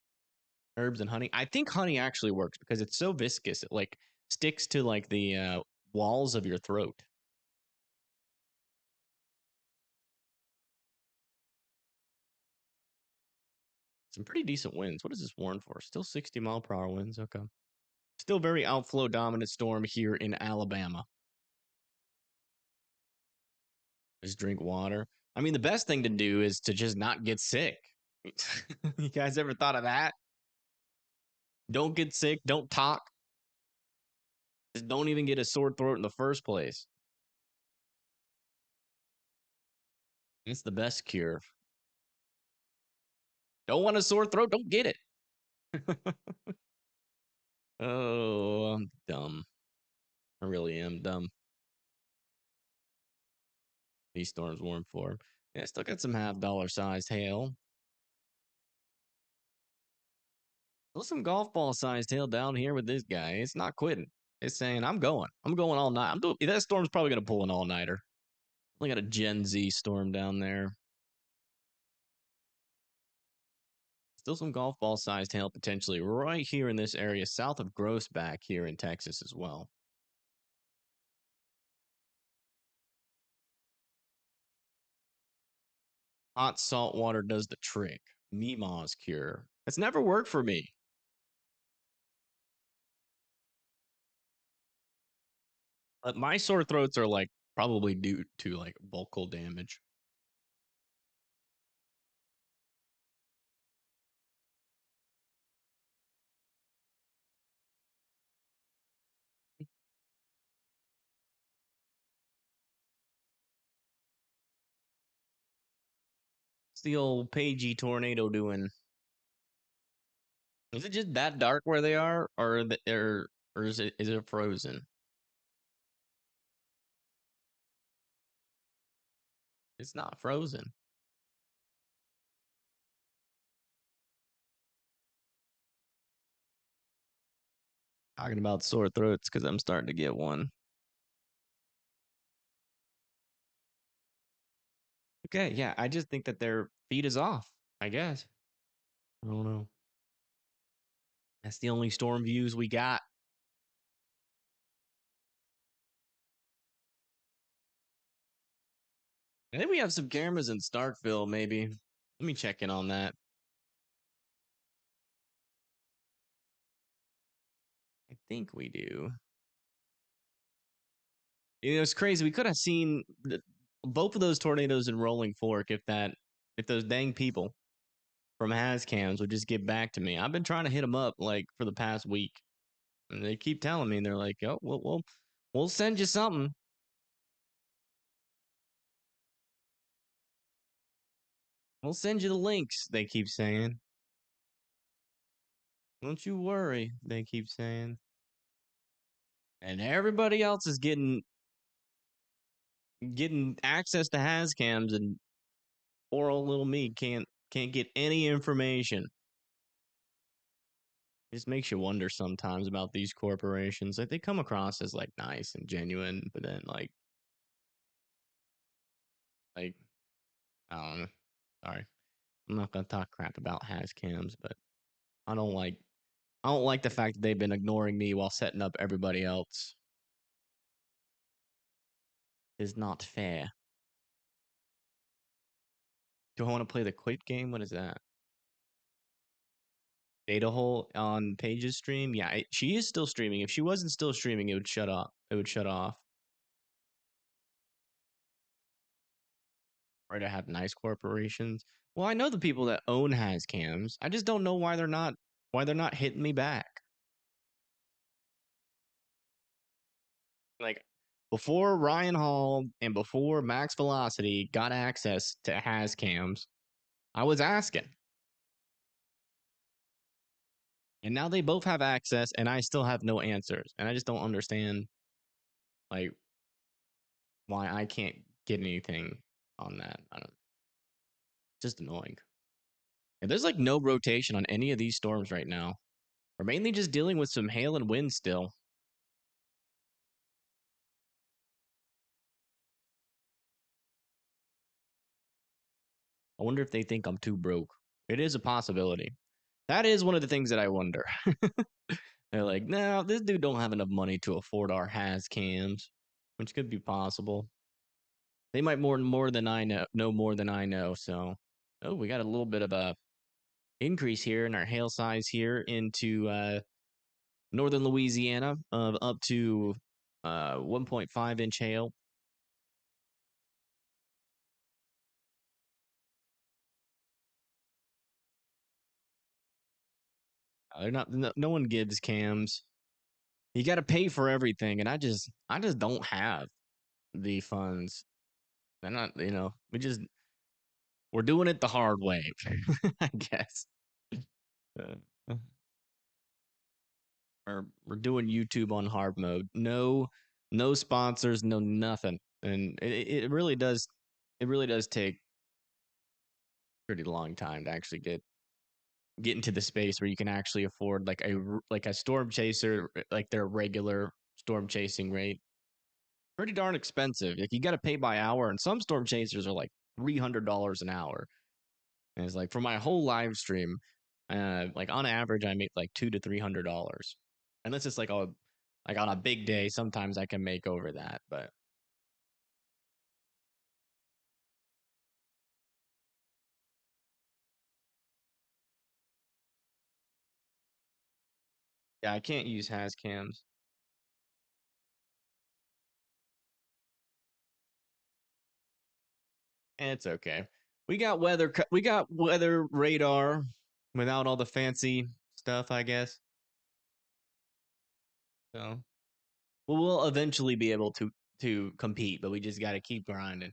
S1: Herbs and honey. I think honey actually works because it's so viscous. It like sticks to like the walls of your throat. Some pretty decent winds. What is this warned for? Still 60-mile-per-hour winds. Okay. Still very outflow dominant storm here in Alabama. Just drink water. I mean, the best thing to do is to just not get sick. You guys ever thought of that? Don't get sick. Don't talk. Just don't even get a sore throat in the first place. It's the best cure. Don't want a sore throat? Don't get it. Oh, I'm dumb. I really am dumb. These storms warm for. Yeah, still got some half-dollar sized hail. Still some golf ball sized hail down here with this guy. It's not quitting. It's saying, I'm going. I'm going all night. That storm's probably going to pull an all-nighter. Only got a Gen Z storm down there. Still some golf ball sized hail potentially right here in this area, south of Grossback here in Texas as well. Hot salt water does the trick. Meemaw's cure. It's never worked for me. But my sore throats are like probably due to like vocal damage. What's the old Pagey tornado doing? Is it just that dark where they are, or is it frozen? It's not frozen. Talking about sore throats because I'm starting to get one. Okay, yeah, I just think that their feed is off. I guess. I don't know. That's the only storm views we got. I think we have some cameras in Starkville, maybe. Let me check in on that. I think we do. It's crazy. We could have seen both of those tornadoes in Rolling Fork if those dang people from Hascams would just get back to me. I've been trying to hit them up like for the past week, and they keep telling me they're like, "Oh, we'll send you something. We'll send you the links." They keep saying. Don't you worry. They keep saying, and everybody else is getting access to Hascams, and poor old little me can't get any information. It just makes you wonder sometimes about these corporations. Like they come across as like nice and genuine, but then like I don't know. Sorry, I'm not gonna talk crap about Hascams, but I don't like I don't like the fact that they've been ignoring me while setting up everybody else. Is not fair. Do I want to play the quit game? What is that? Data hole on Paige's stream? Yeah, she is still streaming. If she wasn't still streaming, it would shut off. It would shut off. Right, to have nice corporations. Well, I know the people that own Hascams. I just don't know why they're not hitting me back. Like before Ryan Hall and before Max Velocity got access to Hascams, I was asking. And now they both have access and I still have no answers. And I just don't understand like why I can't get anything on that. I don't just annoying. And there's like no rotation on any of these storms right now. We're mainly just dealing with some hail and wind still. I wonder if they think I'm too broke. It is a possibility. That is one of the things that I wonder. They're like, no, this dude don't have enough money to afford our has cams, which could be possible. They might more than I know more than I know. So, oh, we got a little bit of a increase here in our hail size here into northern Louisiana of up to 1.5-inch hail. They're not. No one gives cams. You got to pay for everything, and I just don't have the funds. They're not. We're doing it the hard way, I guess. Uh, we're doing YouTube on hard mode. No sponsors, no nothing, and it really does. It really does take a pretty long time to actually get into the space where you can actually afford like a storm chaser, like their regular storm chasing rate. Pretty darn expensive. Like you got to pay by hour, and some storm chasers are like $300 an hour. And it's like for my whole live stream, like on average, I make like $200 to $300. And that's just like on a big day. Sometimes I can make over that, but yeah, I can't use has cams. And it's okay. We got weather radar without all the fancy stuff, I guess. So we'll eventually be able to compete, but we just got to keep grinding.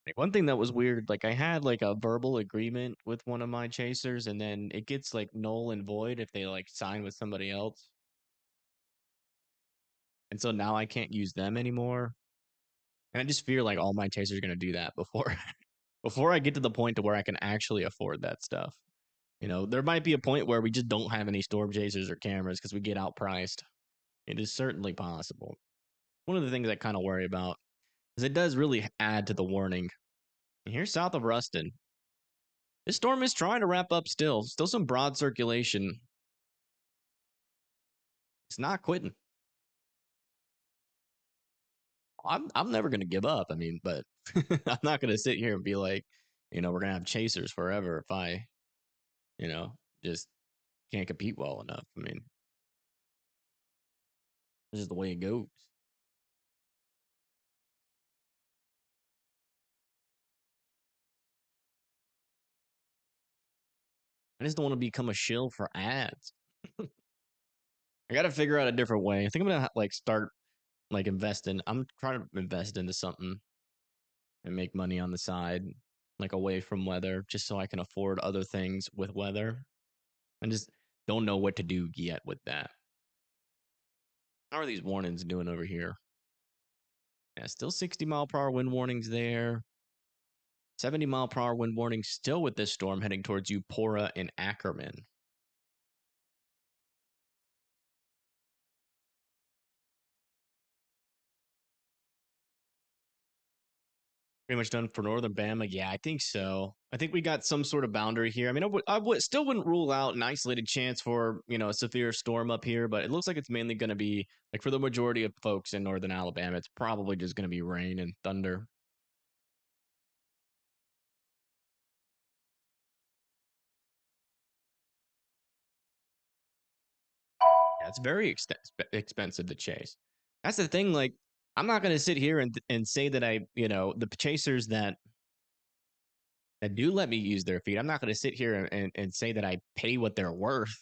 S1: Like, one thing that was weird, like I had like a verbal agreement with one of my chasers, and then it gets like null and void if they like sign with somebody else. And so now I can't use them anymore. And I just fear like all my chasers are gonna do that before before I get to the point to where I can actually afford that stuff. You know, there might be a point where we just don't have any storm chasers or cameras because we get outpriced. It is certainly possible. One of the things I kind of worry about is it does really add to the warning. And here south of Ruston, this storm is trying to wrap up still. Still some broad circulation. It's not quitting. I'm never gonna give up. I mean, but I'm not gonna sit here and be like, we're gonna have chasers forever if I, you know, just can't compete well enough. I mean, this is the way it goes. I just don't want to become a shill for ads. I got to figure out a different way. I think I'm gonna like start like investing. I'm trying to invest into something and make money on the side, like away from weather, just so I can afford other things with weather. I just don't know what to do yet with that. How are these warnings doing over here? Yeah, still 60-mile-per-hour wind warnings there. 70-mile-per-hour wind warning still with this storm heading towards Eupora and Ackerman. Pretty much done for northern Bama. Yeah, I think so. I think we got some sort of boundary here. I mean, still wouldn't rule out an isolated chance for a severe storm up here, but it looks like it's mainly going to be like for the majority of folks in northern Alabama, it's probably just going to be rain and thunder. Yeah, it's very expensive to chase. That's the thing. Like, I'm not going to sit here and say that the chasers that do let me use their feet, I'm not going to sit here and say that I pay what they're worth.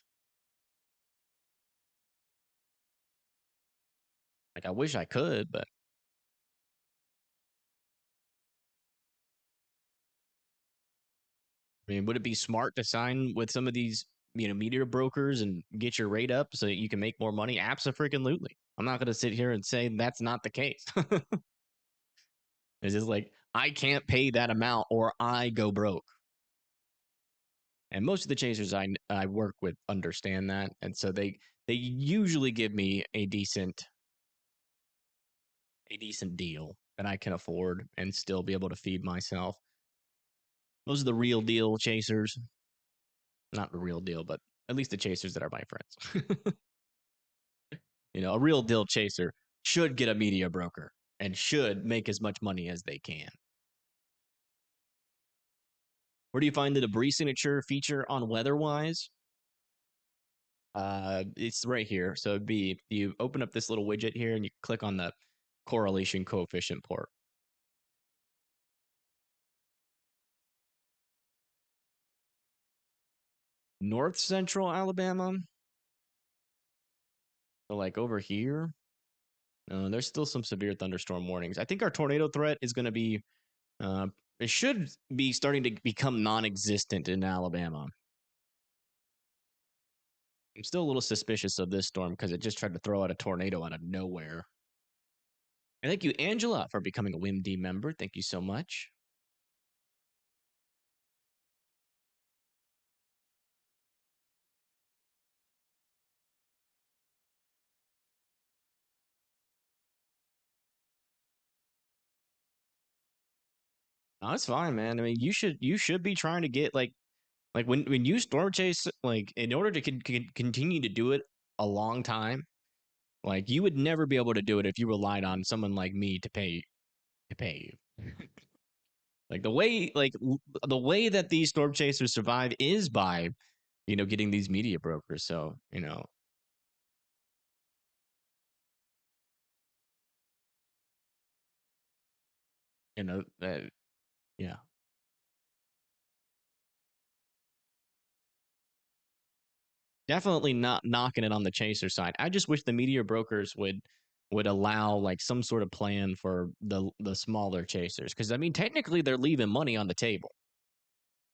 S1: Like, I wish I could, but I mean, would it be smart to sign with some of these, media brokers and get your rate up so that you can make more money? Absolutely. I'm not going to sit here and say that's not the case. It's just like, I can't pay that amount or I go broke. And most of the chasers I work with understand that. And so they usually give me a decent deal that I can afford and still be able to feed myself. Those are the real deal chasers. Not the real deal, but at least the chasers that are my friends. A real deal chaser should get a media broker and should make as much money as they can. Where do you find the debris signature feature on WeatherWise? It's right here. So it'd be you open up this little widget here and you click on the correlation coefficient port. North Central Alabama. So like over here. There's still some severe thunderstorm warnings. I think our tornado threat is going to be. It should be starting to become non-existent in Alabama. I'm still a little suspicious of this storm because it just tried to throw out a tornado out of nowhere. And thank you, Angela, for becoming a WIMD member. Thank you so much. No, it's fine, man. I mean, you should be trying to get like when you storm chase, like in order to continue to do it a long time, like you would never be able to do it if you relied on someone like me to pay you. Like the way that these storm chasers survive is by getting these media brokers. So yeah, definitely not knocking it on the chaser side. I just wish the media brokers would would allow like some sort of plan for the smaller chasers, because I mean technically they're leaving money on the table,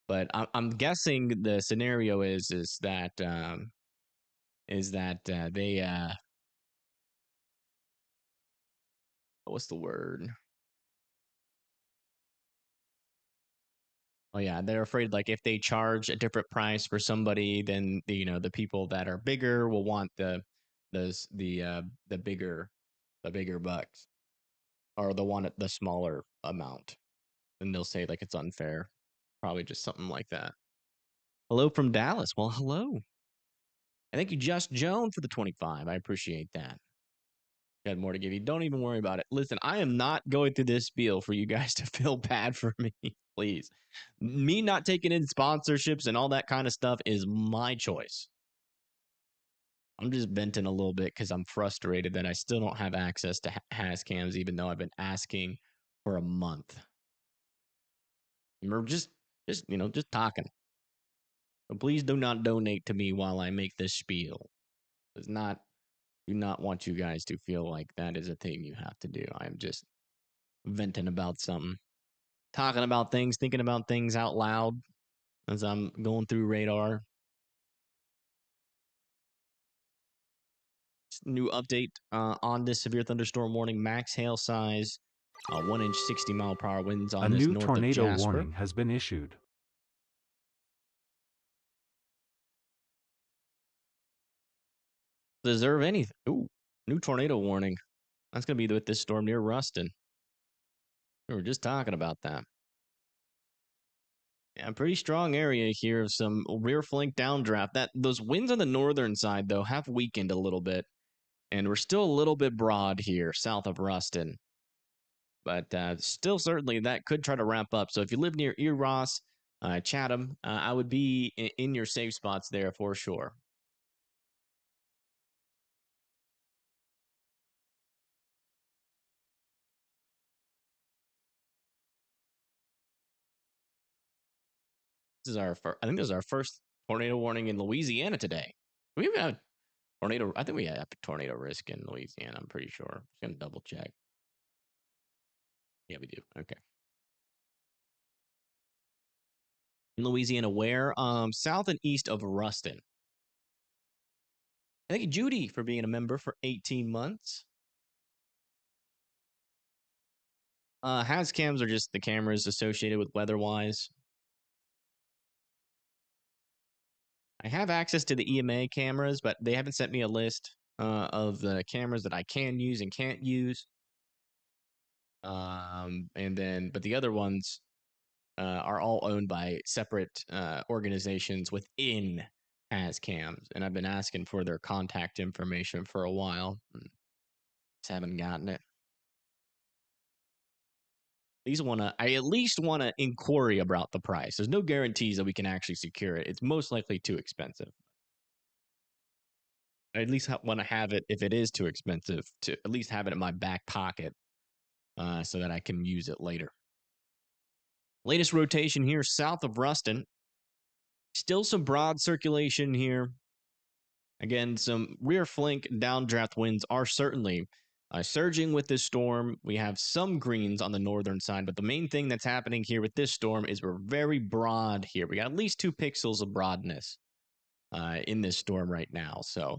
S1: but I'm guessing the scenario is that they what's the word? Oh yeah, they're afraid like if they charge a different price for somebody, then the people that are bigger will want those the bigger bucks, or they'll want the smaller amount, and they'll say like it's unfair. Probably just something like that. Hello from Dallas. Well, hello. And thank you, Just Joan, for the 25. I appreciate that. Got more to give you. Don't even worry about it. Listen, I am not going through this spiel for you guys to feel bad for me, please. Me not taking in sponsorships and all that kind of stuff is my choice. I'm just venting a little bit because I'm frustrated that I still don't have access to has cams, even though I've been asking for a month. We're just talking. So please do not donate to me while I make this spiel. It's not do not want you guys to feel like that is a thing you have to do. I'm just venting about something, talking about things, thinking about things out loud as I'm going through radar. New update on this severe thunderstorm warning: max hail size 1 inch, 60-mile-per-hour winds on this
S2: new
S1: north of
S2: tornado
S1: Jasper.
S2: warning has been issued.
S1: Deserve anything. Ooh, new tornado warning. That's going to be with this storm near Ruston. We were just talking about that. Yeah, pretty strong area here of some rear flank downdraft. Those winds on the northern side, though, have weakened a little bit, and we're still a little bit broad here south of Ruston. But still, certainly, that could try to ramp up. So if you live near Eros, Chatham, I would be in your safe spots there for sure. I think this is our first tornado warning in Louisiana today. We even have tornado. I think we have tornado risk in Louisiana. I'm pretty sure. Just gonna double check. Yeah, we do. Okay. In Louisiana, where? South and east of Ruston. Thank you, Judy, for being a member for 18 months. Has cams are just the cameras associated with weather-wise. I have access to the EMA cameras, but they haven't sent me a list of the cameras that I can use and can't use. But the other ones are all owned by separate organizations within has cams, and I've been asking for their contact information for a while. Just haven't gotten it. I at least want to inquiry about the price. There's no guarantees that we can actually secure it. It's most likely too expensive. I at least want to have it, if it is too expensive, to at least have it in my back pocket so that I can use it later. Latest rotation here south of Ruston. Still some broad circulation here. Again, some rear flank downdraft winds are certainly surging with this storm. We have some greens on the northern side, but the main thing that's happening here with this storm is we're very broad here. We got at least 2 pixels of broadness in this storm right now. So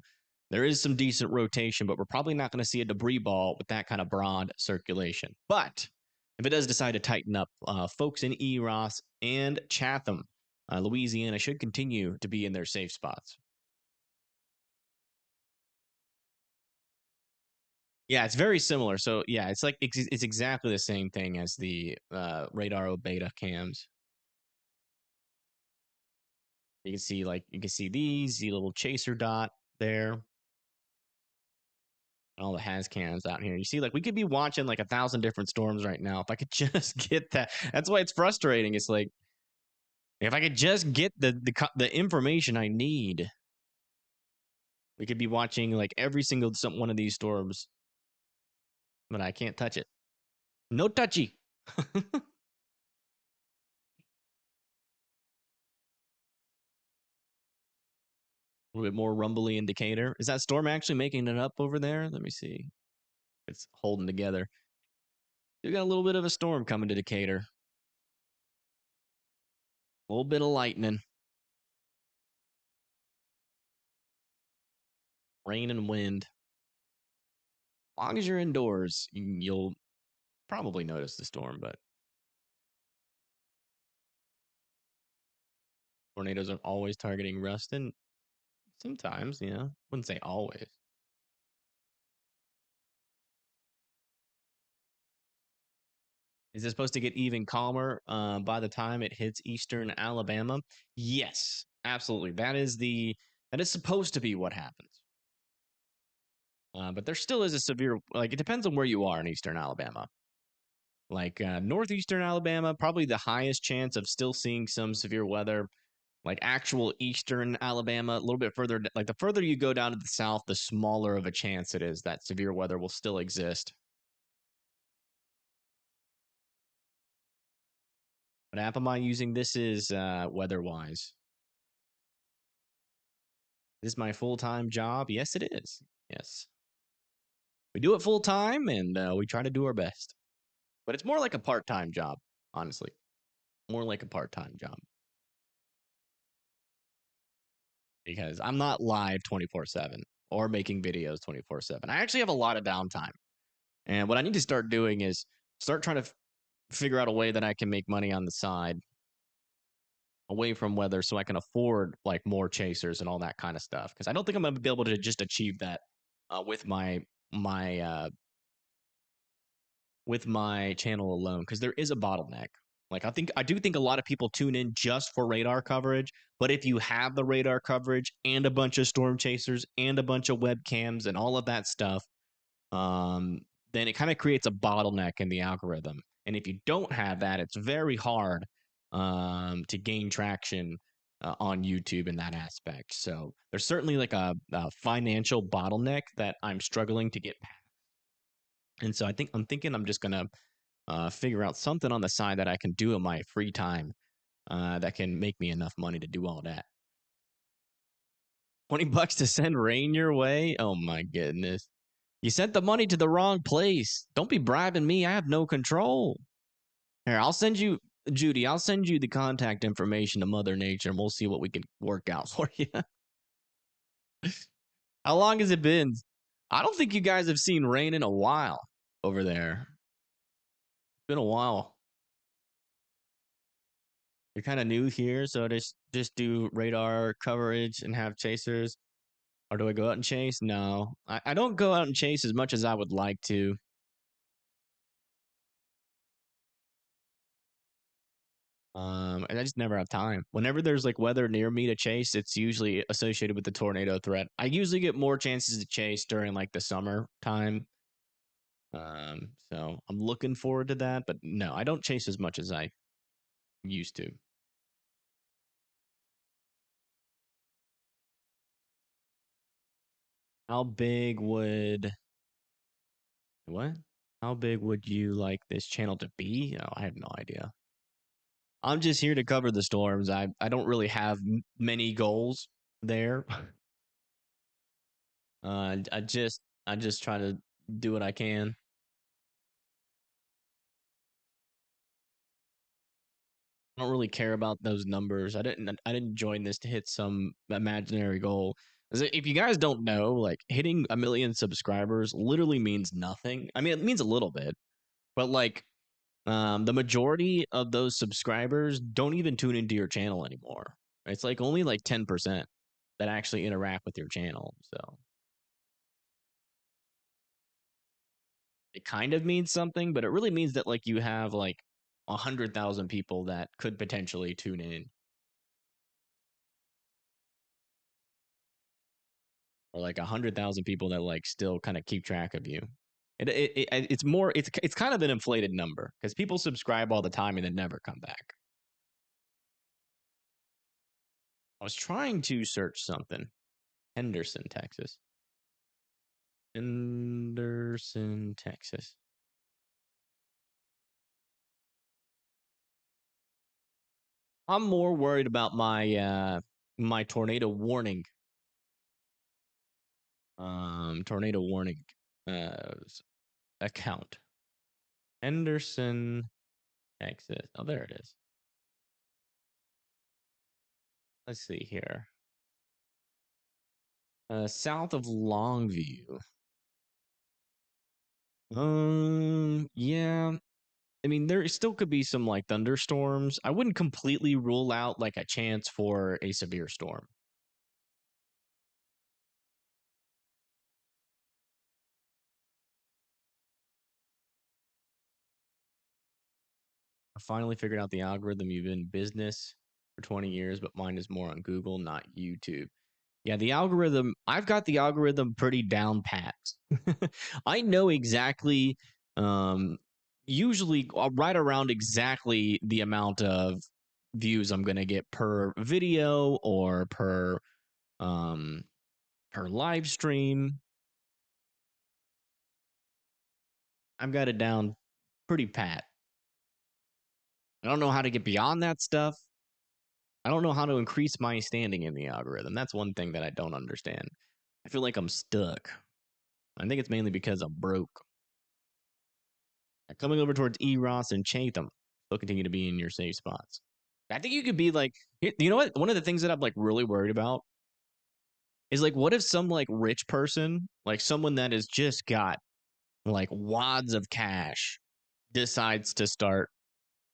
S1: there is some decent rotation, but we're probably not going to see a debris ball with that kind of broad circulation. But if it does decide to tighten up, folks in Eros and Chatham, Louisiana should continue to be in their safe spots. Yeah, it's very similar. So yeah, it's exactly the same thing as the radar beta cams. You can see these, the little chaser dot there. All the has cams out here. You see, like we could be watching like 1,000 different storms right now. If I could just get that, that's why it's frustrating. It's like if I could just get the information I need, we could be watching like every single one of these storms, but I can't touch it. No touchy. A little bit more rumbly indicator. Is that storm actually making it up over there? Let me see. It's holding together. We got a little bit of a storm coming to Decatur. A little bit of lightning, rain, and wind. As long as you're indoors, you'll probably notice the storm, but tornadoes are always targeting Ruston. Sometimes, wouldn't say always. Is it supposed to get even calmer by the time it hits eastern Alabama? Yes, absolutely. That is supposed to be what happens. But there still is a severe, like, it depends on where you are in eastern Alabama. Like northeastern Alabama, probably the highest chance of still seeing some severe weather. Like actual eastern Alabama, a little bit further, like the further you go down to the south, the smaller of a chance it is that severe weather will still exist. What app am I using? This is weather-wise. This is my full-time job. Yes, it is. Yes. We do it full-time, and we try to do our best. But it's more like a part-time job, honestly. More like a part-time job. Because I'm not live 24/7 or making videos 24/7. I actually have a lot of downtime. And what I need to start doing is start trying to figure out a way that I can make money on the side away from weather so I can afford like more chasers and all that kind of stuff. Because I don't think I'm gonna be able to just achieve that with my with my channel alone. Because there is a bottleneck. Like I do think a lot of people tune in just for radar coverage. But if you have the radar coverage and a bunch of storm chasers and a bunch of webcams and all of that stuff, um, then it kind of creates a bottleneck in the algorithm. And if you don't have that, it's very hard to gain traction on YouTube in that aspect. So there's certainly like a financial bottleneck that I'm struggling to get past. And so I'm thinking I'm just gonna figure out something on the side that I can do in my free time that can make me enough money to do all that. $20 to send rain your way? Oh my goodness. You sent the money to the wrong place. Don't be bribing me. I have no control. Here, I'll send you, Judy, I'll send you the contact information to Mother Nature and we'll see what we can work out for you. How long has it been? I don't think you guys have seen rain in a while over there. It's been a while. You're kind of new here, so just do radar coverage and have chasers. Or do I go out and chase? No. I don't go out and chase as much as I would like to. And I just never have time. Whenever there's like weather near me to chase, it's usually associated with the tornado threat. I usually get more chances to chase during like the summer time. So I'm looking forward to that, but no, I don't chase as much as I used to. How big would what? How big would you like this channel to be? Oh, I have no idea. I'm just here to cover the storms. I don't really have many goals there. I just try to do what I can. I don't really care about those numbers. I didn't join this to hit some imaginary goal. If you guys don't know, like hitting 1 million subscribers literally means nothing. I mean, it means a little bit, but like the majority of those subscribers don't even tune into your channel anymore. It's like only like 10% that actually interact with your channel. So it kind of means something, but it really means that like you have like 100,000 people that could potentially tune in, or like 100,000 people that like still kind of keep track of you. It's more it's kind of an inflated number because people subscribe all the time and then never come back. I was trying to search something. Henderson, Texas. Henderson, Texas. I'm more worried about my tornado warning. Tornado warning. account. Henderson, Texas. Oh, there it is. Let's see here. South of Longview. Yeah. I mean, there still could be some like thunderstorms. I wouldn't completely rule out like a chance for a severe storm. I finally figured out the algorithm. You've been in business for 20 years, but mine is more on Google, not YouTube. Yeah, the algorithm, I've got the algorithm pretty down pat. I know exactly, um, usually right around exactly the amount of views I'm going to get per video or um, per live stream. I've got it down pretty pat. I don't know how to get beyond that stuff. I don't know how to increase my standing in the algorithm. That's one thing that I don't understand. I feel like I'm stuck. I think it's mainly because I'm broke. Coming over towards Eros and Chatham, they'll continue to be in your safe spots. I think you could be like, you know what? One of the things that I'm like really worried about is like, what if some like rich person, like someone that has just got like wads of cash, decides to start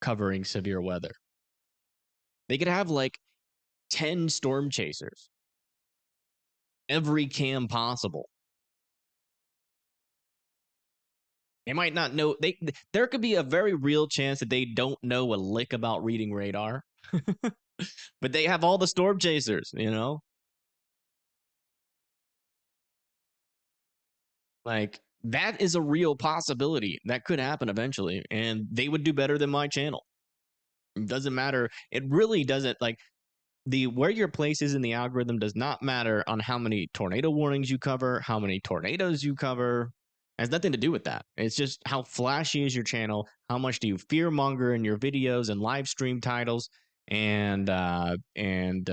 S1: covering severe weather? They could have like 10 storm chasers, every cam possible. They might not know. There could be a very real chance that they don't know a lick about reading radar, but they have all the storm chasers. Like that is a real possibility that could happen eventually, and they would do better than my channel. It doesn't matter. It really doesn't like the where your place is in the algorithm does not matter on how many tornado warnings you cover, how many tornadoes you cover. It has nothing to do with that. It's just how flashy is your channel, how much do you fear monger in your videos and live stream titles, and and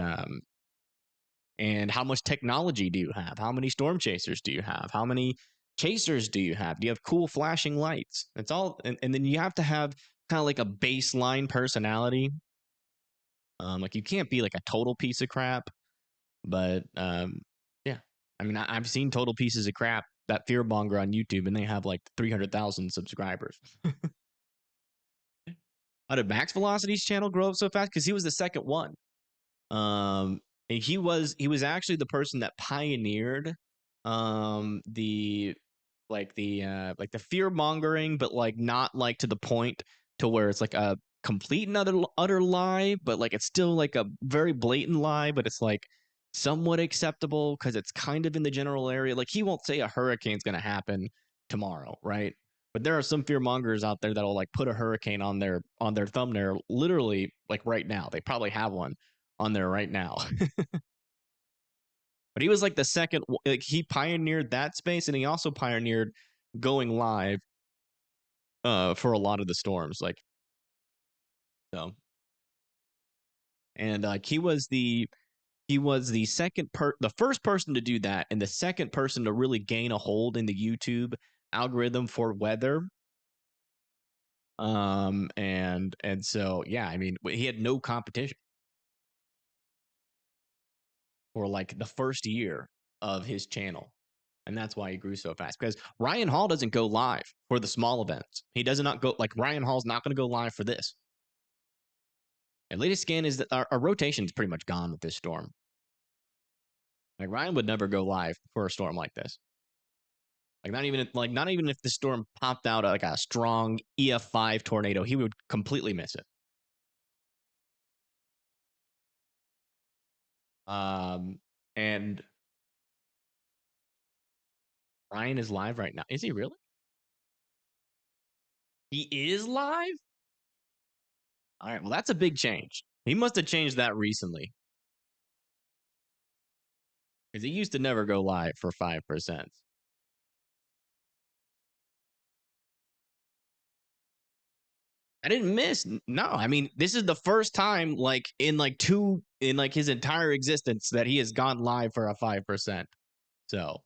S1: how much technology do you have? How many storm chasers do you have? How many chasers do you have? Do you have cool flashing lights? It's all, and then you have to have kind of like a baseline personality. Like you can't be like a total piece of crap, but yeah. I mean, I've seen total pieces of crap that fear monger on YouTube, and they have like 300,000 subscribers. How did Max Velocity's channel grow up so fast? Because he was the second one. And he was actually the person that pioneered the like the fear mongering, but like not like to the point to where it's like a complete and utter lie, but like it's still like a very blatant lie, but it's like somewhat acceptable because it's kind of in the general area. Like he won't say a hurricane's gonna happen tomorrow, right? But there are some fear mongers out there that'll like put a hurricane on their thumbnail literally like right now. They probably have one on there right now. But he was like the second, like he pioneered that space, and he also pioneered going live for a lot of the storms, like so. And like he was the the first person to do that, and the second person to really gain a hold in the YouTube algorithm for weather. And so yeah, I mean he had no competition for like the first year of his channel. And that's why he grew so fast. Because Ryan Hall doesn't go live for the small events. He does not go like Ryan Hall's not going to go live for this. And latest scan is that our rotation is pretty much gone with this storm. Like Ryan would never go live for a storm like this. Like not even if the storm popped out like a strong EF5 tornado, he would completely miss it. And Ryan is live right now. Is he really? He is live? All right, well, that's a big change. He must have changed that recently. Because he used to never go live for 5%. I didn't miss. No, I mean, this is the first time, like, in like his entire existence that he has gone live for a 5%. So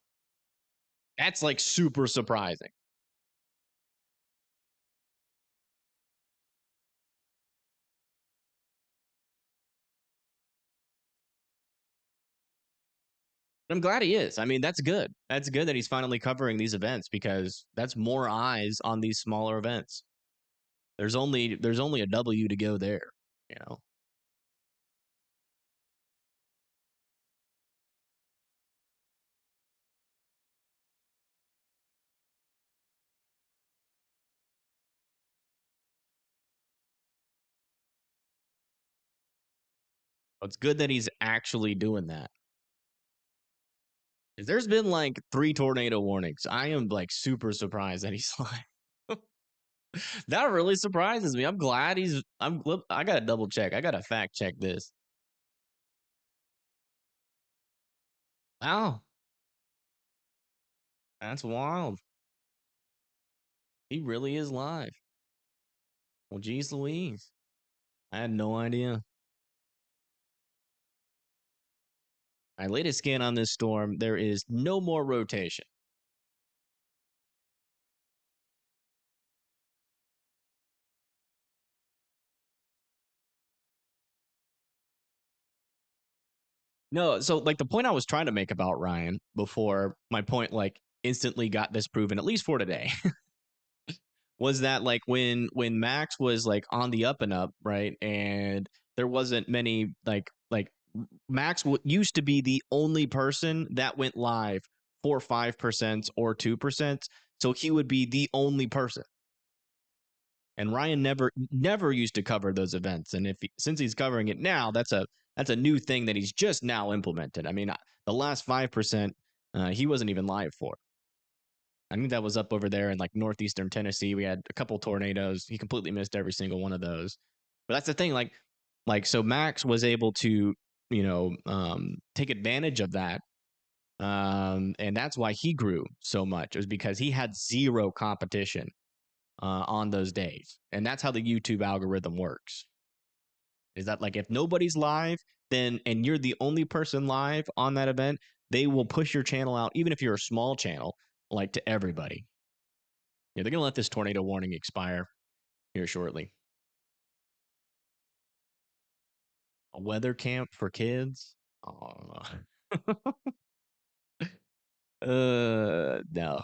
S1: that's like super surprising. I'm glad he is. I mean, that's good. That's good that he's finally covering these events because that's more eyes on these smaller events. There's only a W to go there, you know. It's good that he's actually doing that. There's been like 3 tornado warnings. I am like super surprised that he's like that really surprises me. I'm glad he's I gotta double check. I gotta fact check this. Wow, that's wild. He really is live. Well, geez Louise. I had no idea. I latest scan on this storm. There is no more rotation. No, so like the point I was trying to make about Ryan before my point like instantly got disproven, at least for today, was that like when Max was like on the up and up, right? And there wasn't many like Max used to be the only person that went live for 5% or 2%. So he would be the only person. And Ryan never used to cover those events. And since he's covering it now, that's a new thing that he's just now implemented. I mean, the last 5%, he wasn't even live for. I think that was up over there in like northeastern Tennessee. We had a couple tornadoes. He completely missed every single one of those. But that's the thing, like so Max was able to, take advantage of that. And that's why he grew so much. It was because he had zero competition on those days. And that's how the YouTube algorithm works. Is that like if nobody's live, then and you're the only person live on that event, they will push your channel out, even if you're a small channel, like to everybody. Yeah, they're gonna let this tornado warning expire here shortly. A weather camp for kids? Oh, no.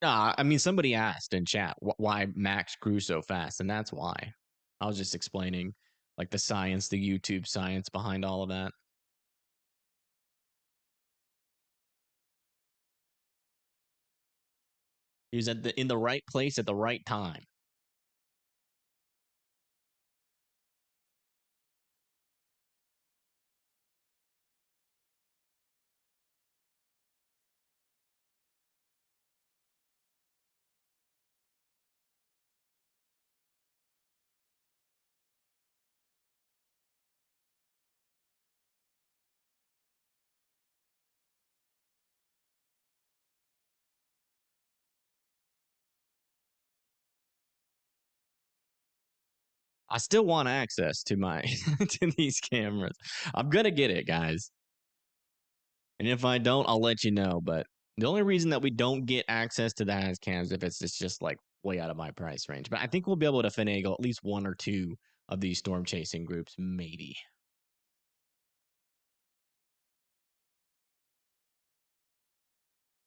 S1: Nah, I mean, somebody asked in chat why Max grew so fast, and that's why. I was just explaining like the science, the YouTube science behind all of that. He was in the right place at the right time. I still want access to my to these cameras. I'm gonna get it, guys. And if I don't, I'll let you know. But the only reason that we don't get access to that as cams if it's just like way out of my price range. But I think we'll be able to finagle at least one or two of these storm chasing groups, maybe.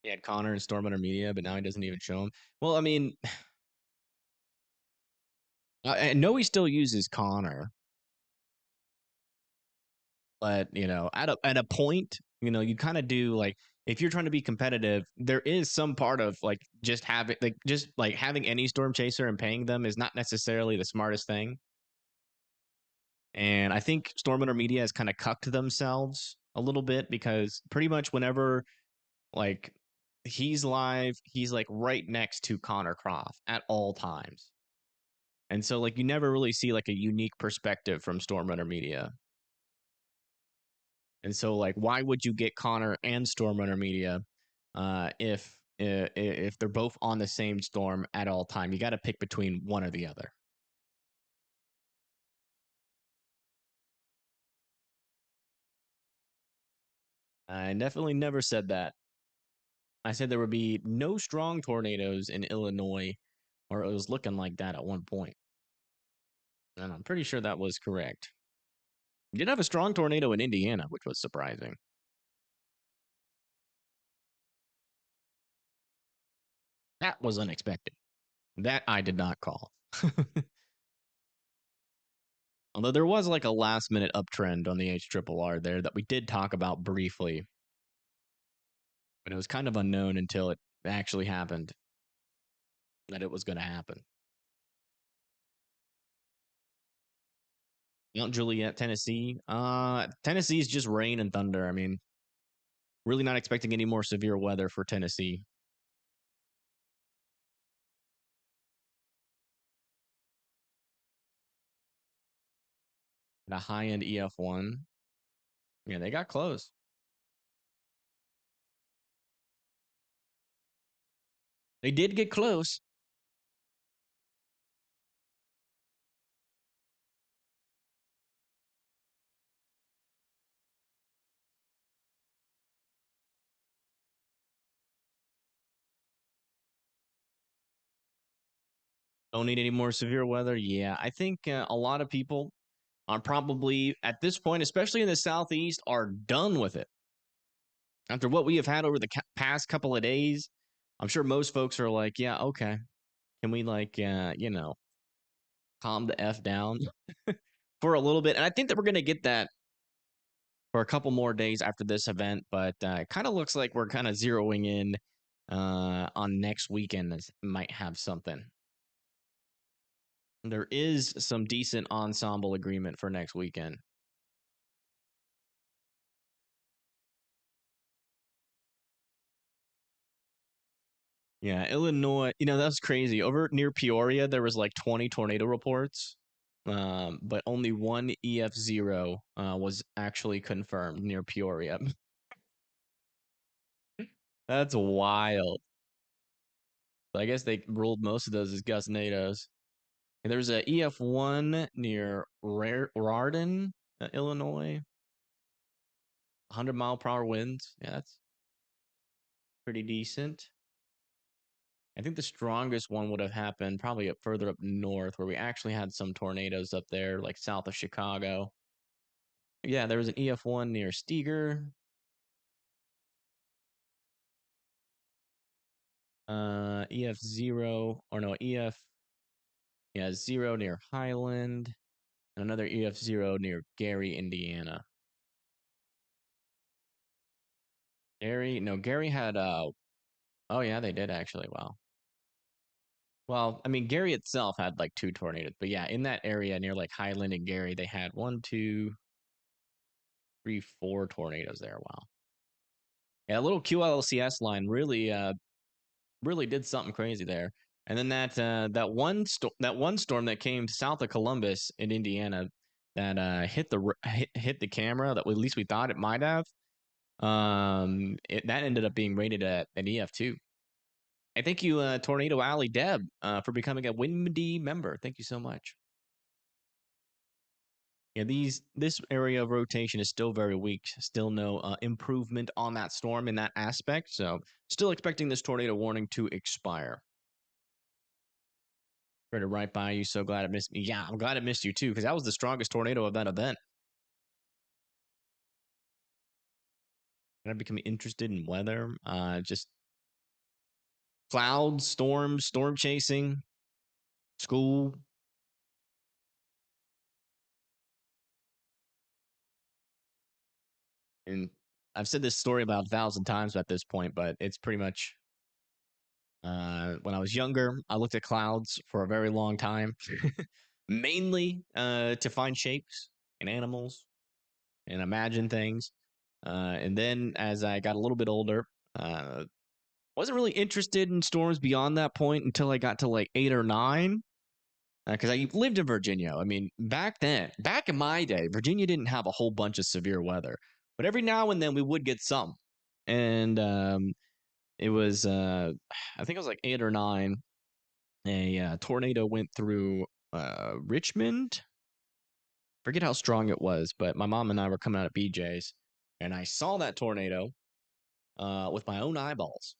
S1: He had Connor and Storm Under Media, but now he doesn't even show him. Well, I mean, I know he still uses Connor, but at a point, you kind of do like if you're trying to be competitive, there is some part of like just having any storm chaser and paying them is not necessarily the smartest thing. And I think Stormwinder Media has kind of cucked themselves a little bit because pretty much whenever like he's live, he's like right next to Connor Croft at all times. And so like you never really see like a unique perspective from Stormrunner Media. And so like why would you get Connor and Stormrunner Media if they're both on the same storm at all time? You got to pick between one or the other. I definitely never said that. I said there would be no strong tornadoes in Illinois, or it was looking like that at one point. And I'm pretty sure that was correct. We did have a strong tornado in Indiana, which was surprising. That was unexpected. That I did not call. Although there was like a last minute uptrend on the HRRR there that we did talk about briefly, but it was kind of unknown until it actually happened that it was going to happen. Mount Juliet, Tennessee. Tennessee is just rain and thunder. I mean, really not expecting any more severe weather for Tennessee. And a high end EF1. Yeah, they got close. They did get close. Don't need any more severe weather. Yeah, I think a lot of people are probably at this point, especially in the southeast, are done with it. After what we have had over the past couple of days, I'm sure most folks are like, yeah, okay. Can we calm the f down for a little bit? And I think that we're gonna get that for a couple more days after this event, but it kind of looks like we're kind of zeroing in on next weekend. That might have something. There is some decent ensemble agreement for next weekend. Yeah, Illinois. That was crazy. Over near Peoria, there was like 20 tornado reports, but only one EF0 was actually confirmed near Peoria. That's wild. I guess they ruled most of those as gustnados. And there's a EF1 near Rardon, Illinois. 100-mile-per-hour winds. Yeah, that's pretty decent. I think the strongest one would have happened probably further up north, where we actually had some tornadoes up there, like south of Chicago. Yeah, there was an EF1 near Steger. EF0, or no, yeah, 0 near Highland. And another EF0 near Gary, Indiana. Gary had, oh yeah, they did actually. Wow. Well, I mean, Gary itself had like 2 tornadoes, but yeah, in that area near like Highland and Gary, they had 1, 2, 3, 4 tornadoes there. Wow. Yeah, a little QLCS line really did something crazy there. And then that one storm that came south of Columbus in Indiana that hit the camera that at least we thought it might have. That ended up being rated at an EF2. I thank you, Tornado Alley Deb, for becoming a Windy member. Thank you so much. Yeah, this area of rotation is still very weak. Still no improvement on that storm in that aspect. So still expecting this tornado warning to expire. Right right by you. So glad it missed me. Yeah, I'm glad it missed you too, because that was the strongest tornado of that event. And I'm becoming interested in weather. Just clouds, storms, storm chasing, school. And I've said this story about 1,000 times at this point, but it's pretty much when I was younger, I looked at clouds for a very long time, mainly to find shapes and animals and imagine things. And then as I got a little bit older, wasn't really interested in storms beyond that point until I got to like 8 or 9. Because I lived in Virginia. I mean, back in my day, Virginia didn't have a whole bunch of severe weather, but every now and then we would get some. And it was, I think it was like 8 or 9. A tornado went through Richmond. Forget how strong it was, but my mom and I were coming out of BJ's, and I saw that tornado with my own eyeballs,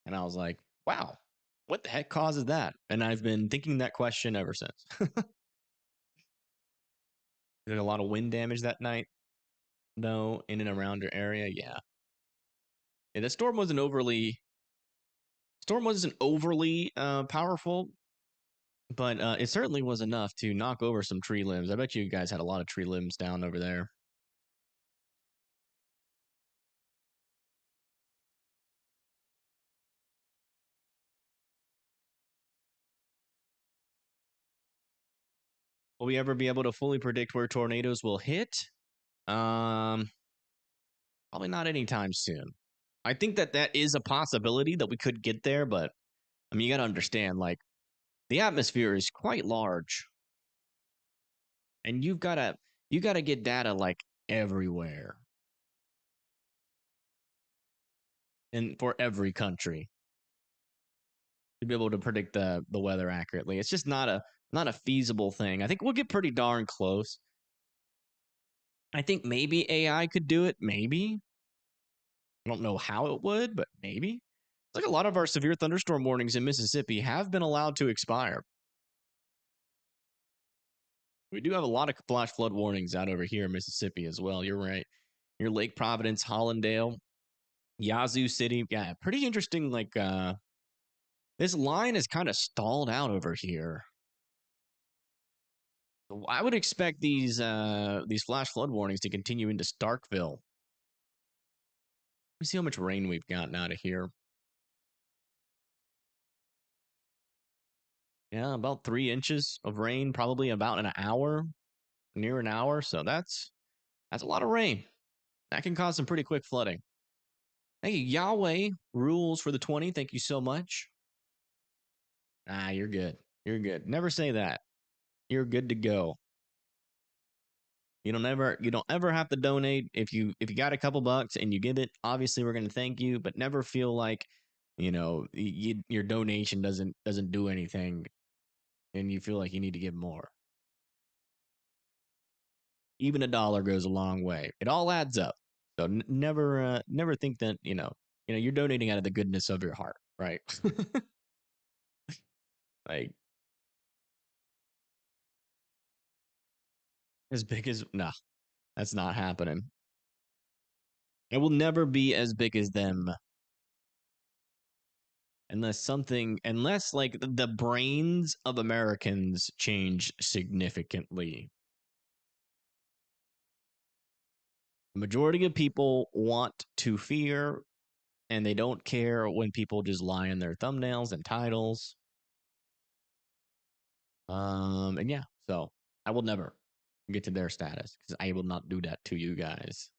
S1: and I was like, "Wow, what the heck causes that?" And I've been thinking that question ever since. There's a lot of wind damage that night, though, in and around your area. Yeah. Yeah, the storm wasn't overly powerful, but it certainly was enough to knock over some tree limbs. I bet you guys had a lot of tree limbs down over there. Will we ever be able to fully predict where tornadoes will hit? Um, Probably not anytime soon. I think that that is a possibility that we could get there, but I mean, you got to understand, like the atmosphere is quite large, and you gotta get data like everywhere and for every country to be able to predict the weather accurately. It's just not a feasible thing. I think we'll get pretty darn close. I think maybe AI could do it. Maybe I don't know how it would, but maybe. It's like a lot of our severe thunderstorm warnings in Mississippi have been allowed to expire. We do have a lot of flash flood warnings out over here in Mississippi as well. You're right. Your Lake Providence, Hollandale, Yazoo City. Yeah, pretty interesting. Like this line is kind of stalled out over here. I would expect these flash flood warnings to continue into Starkville. Let me see how much rain we've gotten out of here. Yeah, about 3 inches of rain, probably about an hour, near an hour. So that's a lot of rain. That can cause some pretty quick flooding. Hey, Yahweh rules for the 20. Thank you so much. Ah, you're good. You're good. Never say that. You're good to go. You don't ever have to donate if you got a couple bucks and you give it. Obviously, we're going to thank you, but never feel like your donation doesn't do anything, and you feel like you need to give more. Even a dollar goes a long way. It all adds up. So never think that you're donating out of the goodness of your heart, right? Like as big as no, that's not happening. It will never be as big as them unless like the brains of Americans change significantly. The majority of people want to fear and they don't care when people just lie in their thumbnails and titles. And yeah, so I will never get to their status because I will not do that to you guys.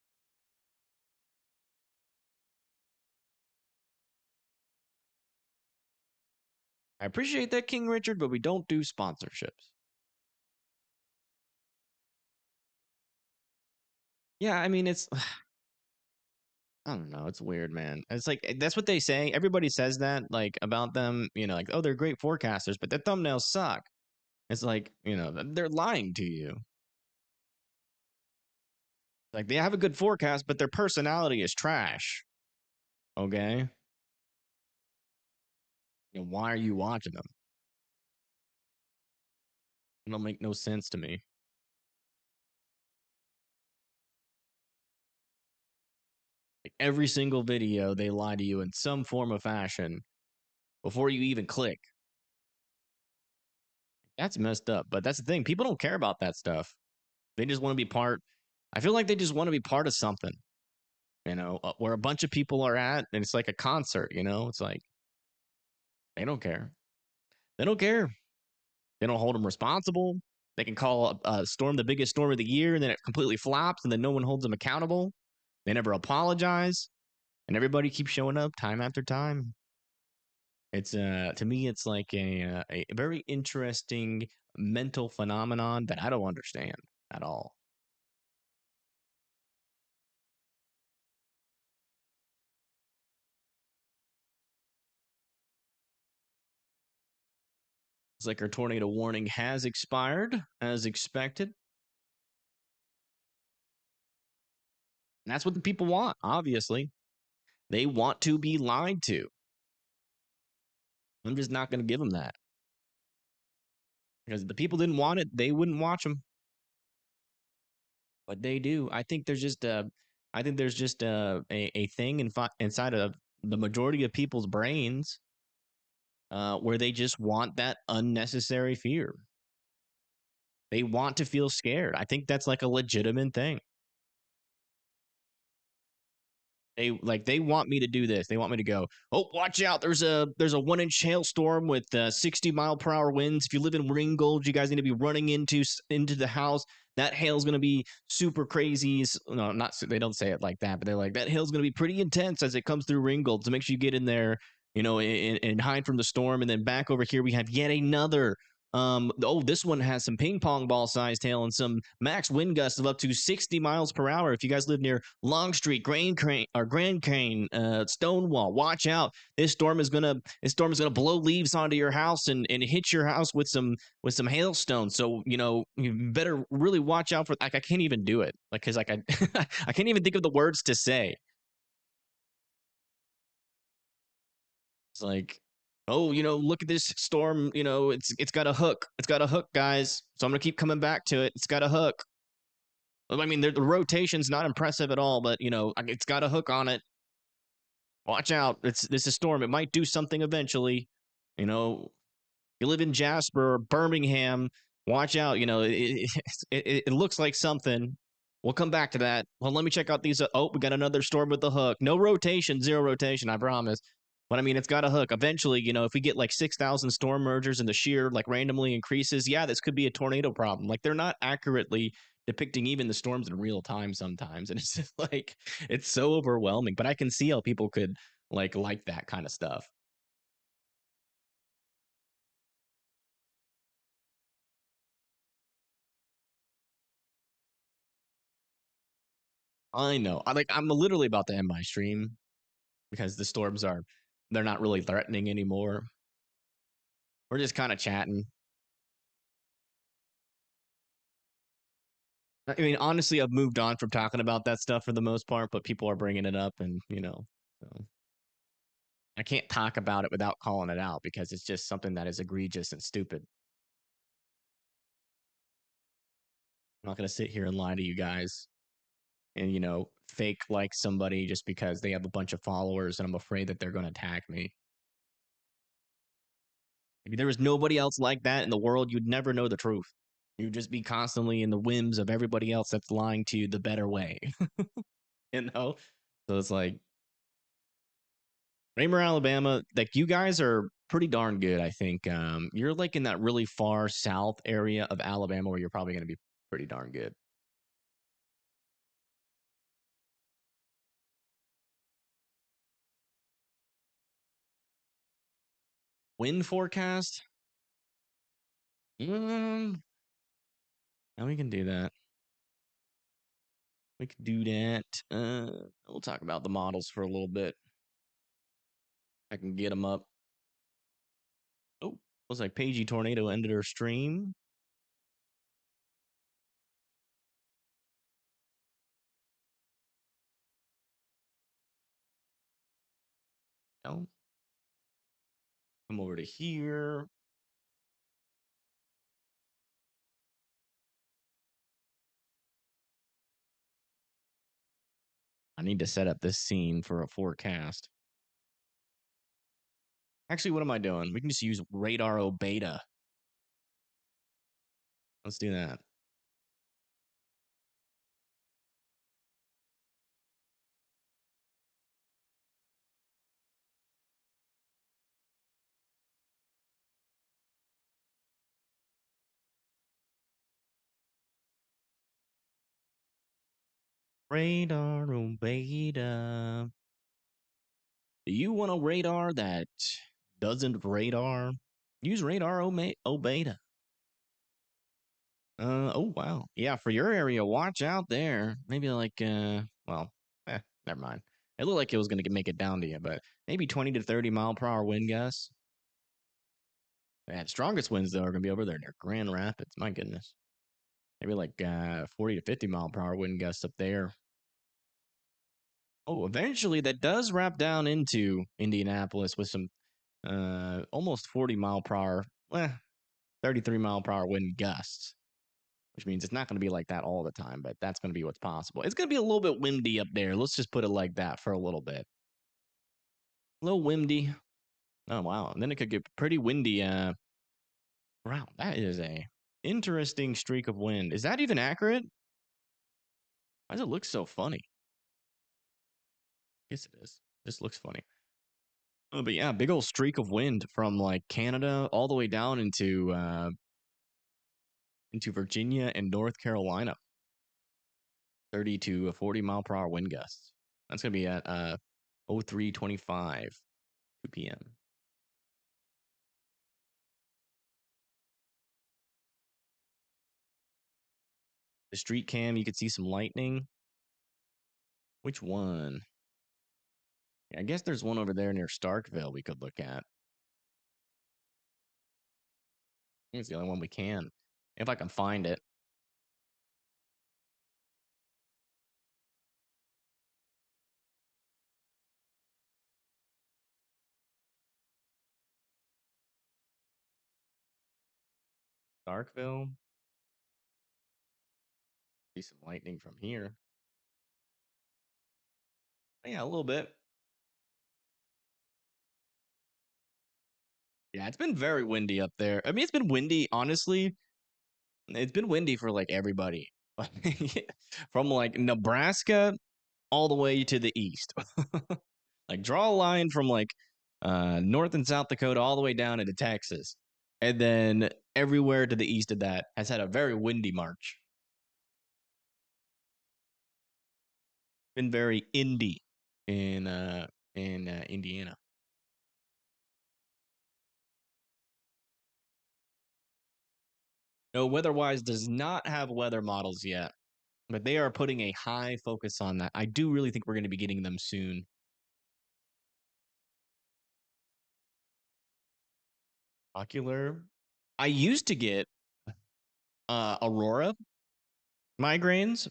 S1: I appreciate that, King Richard, but we don't do sponsorships. Yeah, I mean it's I don't know. It's weird, man. It's like that's what they say. Everybody says that, like about them. Like oh, they're great forecasters, but their thumbnails suck. It's like they're lying to you. Like they have a good forecast, but their personality is trash. Okay, why are you watching them? It don't make no sense to me. Like every single video, they lie to you in some form of fashion before you even click. That's messed up. But that's the thing. People don't care about that stuff. They just want to be part. I feel like they just want to be part of something. Where a bunch of people are at, and it's like a concert. It's like they don't care. They don't care. They don't hold them responsible. They can call a storm the biggest storm of the year, and then it completely flops, and then no one holds them accountable. They never apologize, and everybody keeps showing up time after time. It's to me, it's like a very interesting mental phenomenon that I don't understand at all. It's like our tornado warning has expired as expected. And that's what the people want, obviously. They want to be lied to. I'm just not going to give them that. Because if the people didn't want it, they wouldn't watch them. But they do. I think there's just a thing inside of the majority of people's brains where they just want that unnecessary fear. They want to feel scared. I think that's like a legitimate thing. They want me to do this. They want me to go, oh, watch out. There's a 1 inch hailstorm with 60-mile-per-hour winds. If you live in Ringgold, you guys need to be running into the house. That hail's gonna be super crazy. No, not they don't say it like that, but they're like, that hail's gonna be pretty intense as it comes through Ringgold. So make sure you get in there, and hide from the storm. And then back over here we have yet another. Oh, this one has some ping pong ball sized hail and some max wind gusts of up to 60 miles per hour. If you guys live near Longstreet, Grand Crane, Stonewall, watch out. This storm is gonna blow leaves onto your house and hit your house with some hailstones. So you better really watch out for. Like, I can't even do it, like, because like I I can't even think of the words to say. It's like, oh, look at this storm. It's got a hook. It's got a hook, guys. So I'm gonna keep coming back to it. It's got a hook. I mean, the rotation's not impressive at all, but it's got a hook on it. Watch out! This is storm. It might do something eventually. You know, you live in Jasper or Birmingham. Watch out! It looks like something. We'll come back to that. Well, let me check out these. Oh, we got another storm with the hook. No rotation, zero rotation. I promise. But I mean, it's got a hook. Eventually, if we get like 6,000 storm mergers and the shear like randomly increases, yeah, this could be a tornado problem. Like, they're not accurately depicting even the storms in real time sometimes, and it's just like it's so overwhelming. But I can see how people could like that kind of stuff. I know. I'm literally about to end my stream because the storms they're not really threatening anymore. We're just kind of chatting. I mean, honestly, I've moved on from talking about that stuff for the most part, but people are bringing it up, and so I can't talk about it without calling it out because it's just something that is egregious and stupid. I'm not going to sit here and lie to you guys and, fake like somebody just because they have a bunch of followers and I'm afraid that they're going to attack me. If there was nobody else like that in the world, you'd never know the truth. You'd just be constantly in the whims of everybody else that's lying to you the better way. you know? So it's like, Raymer, Alabama, like, you guys are pretty darn good, I think. You're like in that really far south area of Alabama where you're probably going to be pretty darn good. Wind forecast? Mm, now we can do that. We can do that. We'll talk about the models for a little bit. I can get them up. Oh, looks like Pagey Tornado ended her stream. No. Come over to here. I need to set up this scene for a forecast. Actually, what am I doing? We can just use Radar O Beta. Let's do that. Radar O Beta. Do you want a radar that doesn't radar? Use Radar O Beta. Oh wow. Yeah, for your area, watch out there. Maybe like well, never mind. It looked like it was gonna make it down to you, but maybe 20 to 30 mile per hour wind gusts. Yeah, strongest winds though are gonna be over there near Grand Rapids. My goodness. Maybe like 40 to 50 mile per hour wind gusts up there. Oh, eventually that does wrap down into Indianapolis with some almost 40 mile per hour, 33 mile per hour wind gusts. which means it's not going to be like that all the time, but that's going to be what's possible. It's going to be a little bit windy up there. Let's just put it like that for a little bit. A little windy. Oh, wow. And then it could get pretty windy. Wow, that is a interesting streak of wind. Is that even accurate? Why does it look so funny? I guess it is. This looks funny. Oh, but yeah, big old streak of wind from like Canada all the way down into Virginia and North Carolina. 30 to 40 mile per hour wind gusts. That's gonna be at 03:25, 2 p.m. The street cam, you could see some lightning. Which one? Yeah, I guess there's one over there near Starkville we could look at. I think it's the only one we can. If I can find it. Starkville. See some lightning from here. Yeah, a little bit. Yeah, it's been very windy up there. I mean, it's been windy, honestly. It's been windy for like everybody. From like Nebraska all the way to the east. Like draw a line from like North and South Dakota all the way down into Texas. And then everywhere to the east of that has had a very windy March. Been very indy in Indiana. No, weather-wise does not have weather models yet, but they are putting a high focus on that. I do really think we're going to be getting them soon. Ocular. I used to get aurora migraines.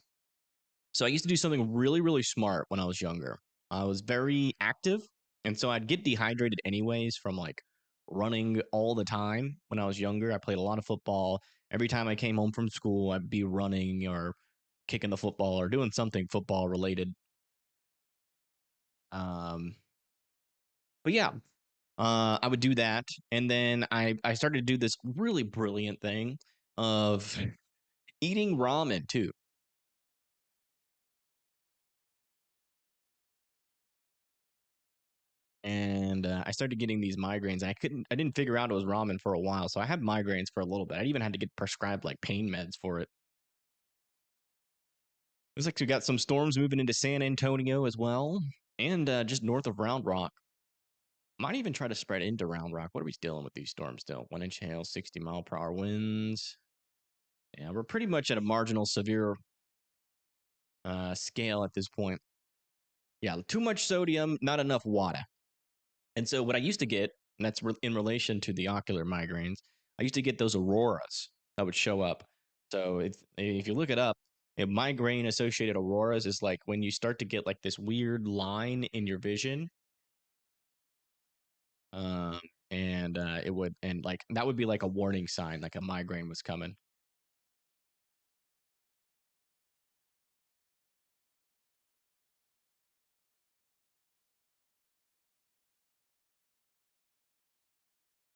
S1: So I used to do something really, really smart when I was younger. I was very active, and so I'd get dehydrated anyways from like running all the time when I was younger. I played a lot of football. Every time I came home from school, I'd be running or kicking the football or doing something football related. Um, but yeah, I would do that, and then I started to do this really brilliant thing of eating ramen too. And I started getting these migraines. I didn't figure out it was ramen for a while, so I had migraines for a little bit. I even had to get prescribed like pain meds for it. Looks like we got some storms moving into San Antonio as well, and just north of Round Rock. Might even try to spread into Round Rock. What are we dealing with these storms still? 1 inch hail, 60 mile per hour winds. Yeah, we're pretty much at a marginal severe scale at this point. Yeah, too much sodium, not enough water. And so what I used to get, and that's in relation to the ocular migraines, I used to get those auroras that would show up. So if you look it up, migraine associated auroras is like when you start to get like this weird line in your vision. Um, and it would, and like that would be like a warning sign, like a migraine was coming.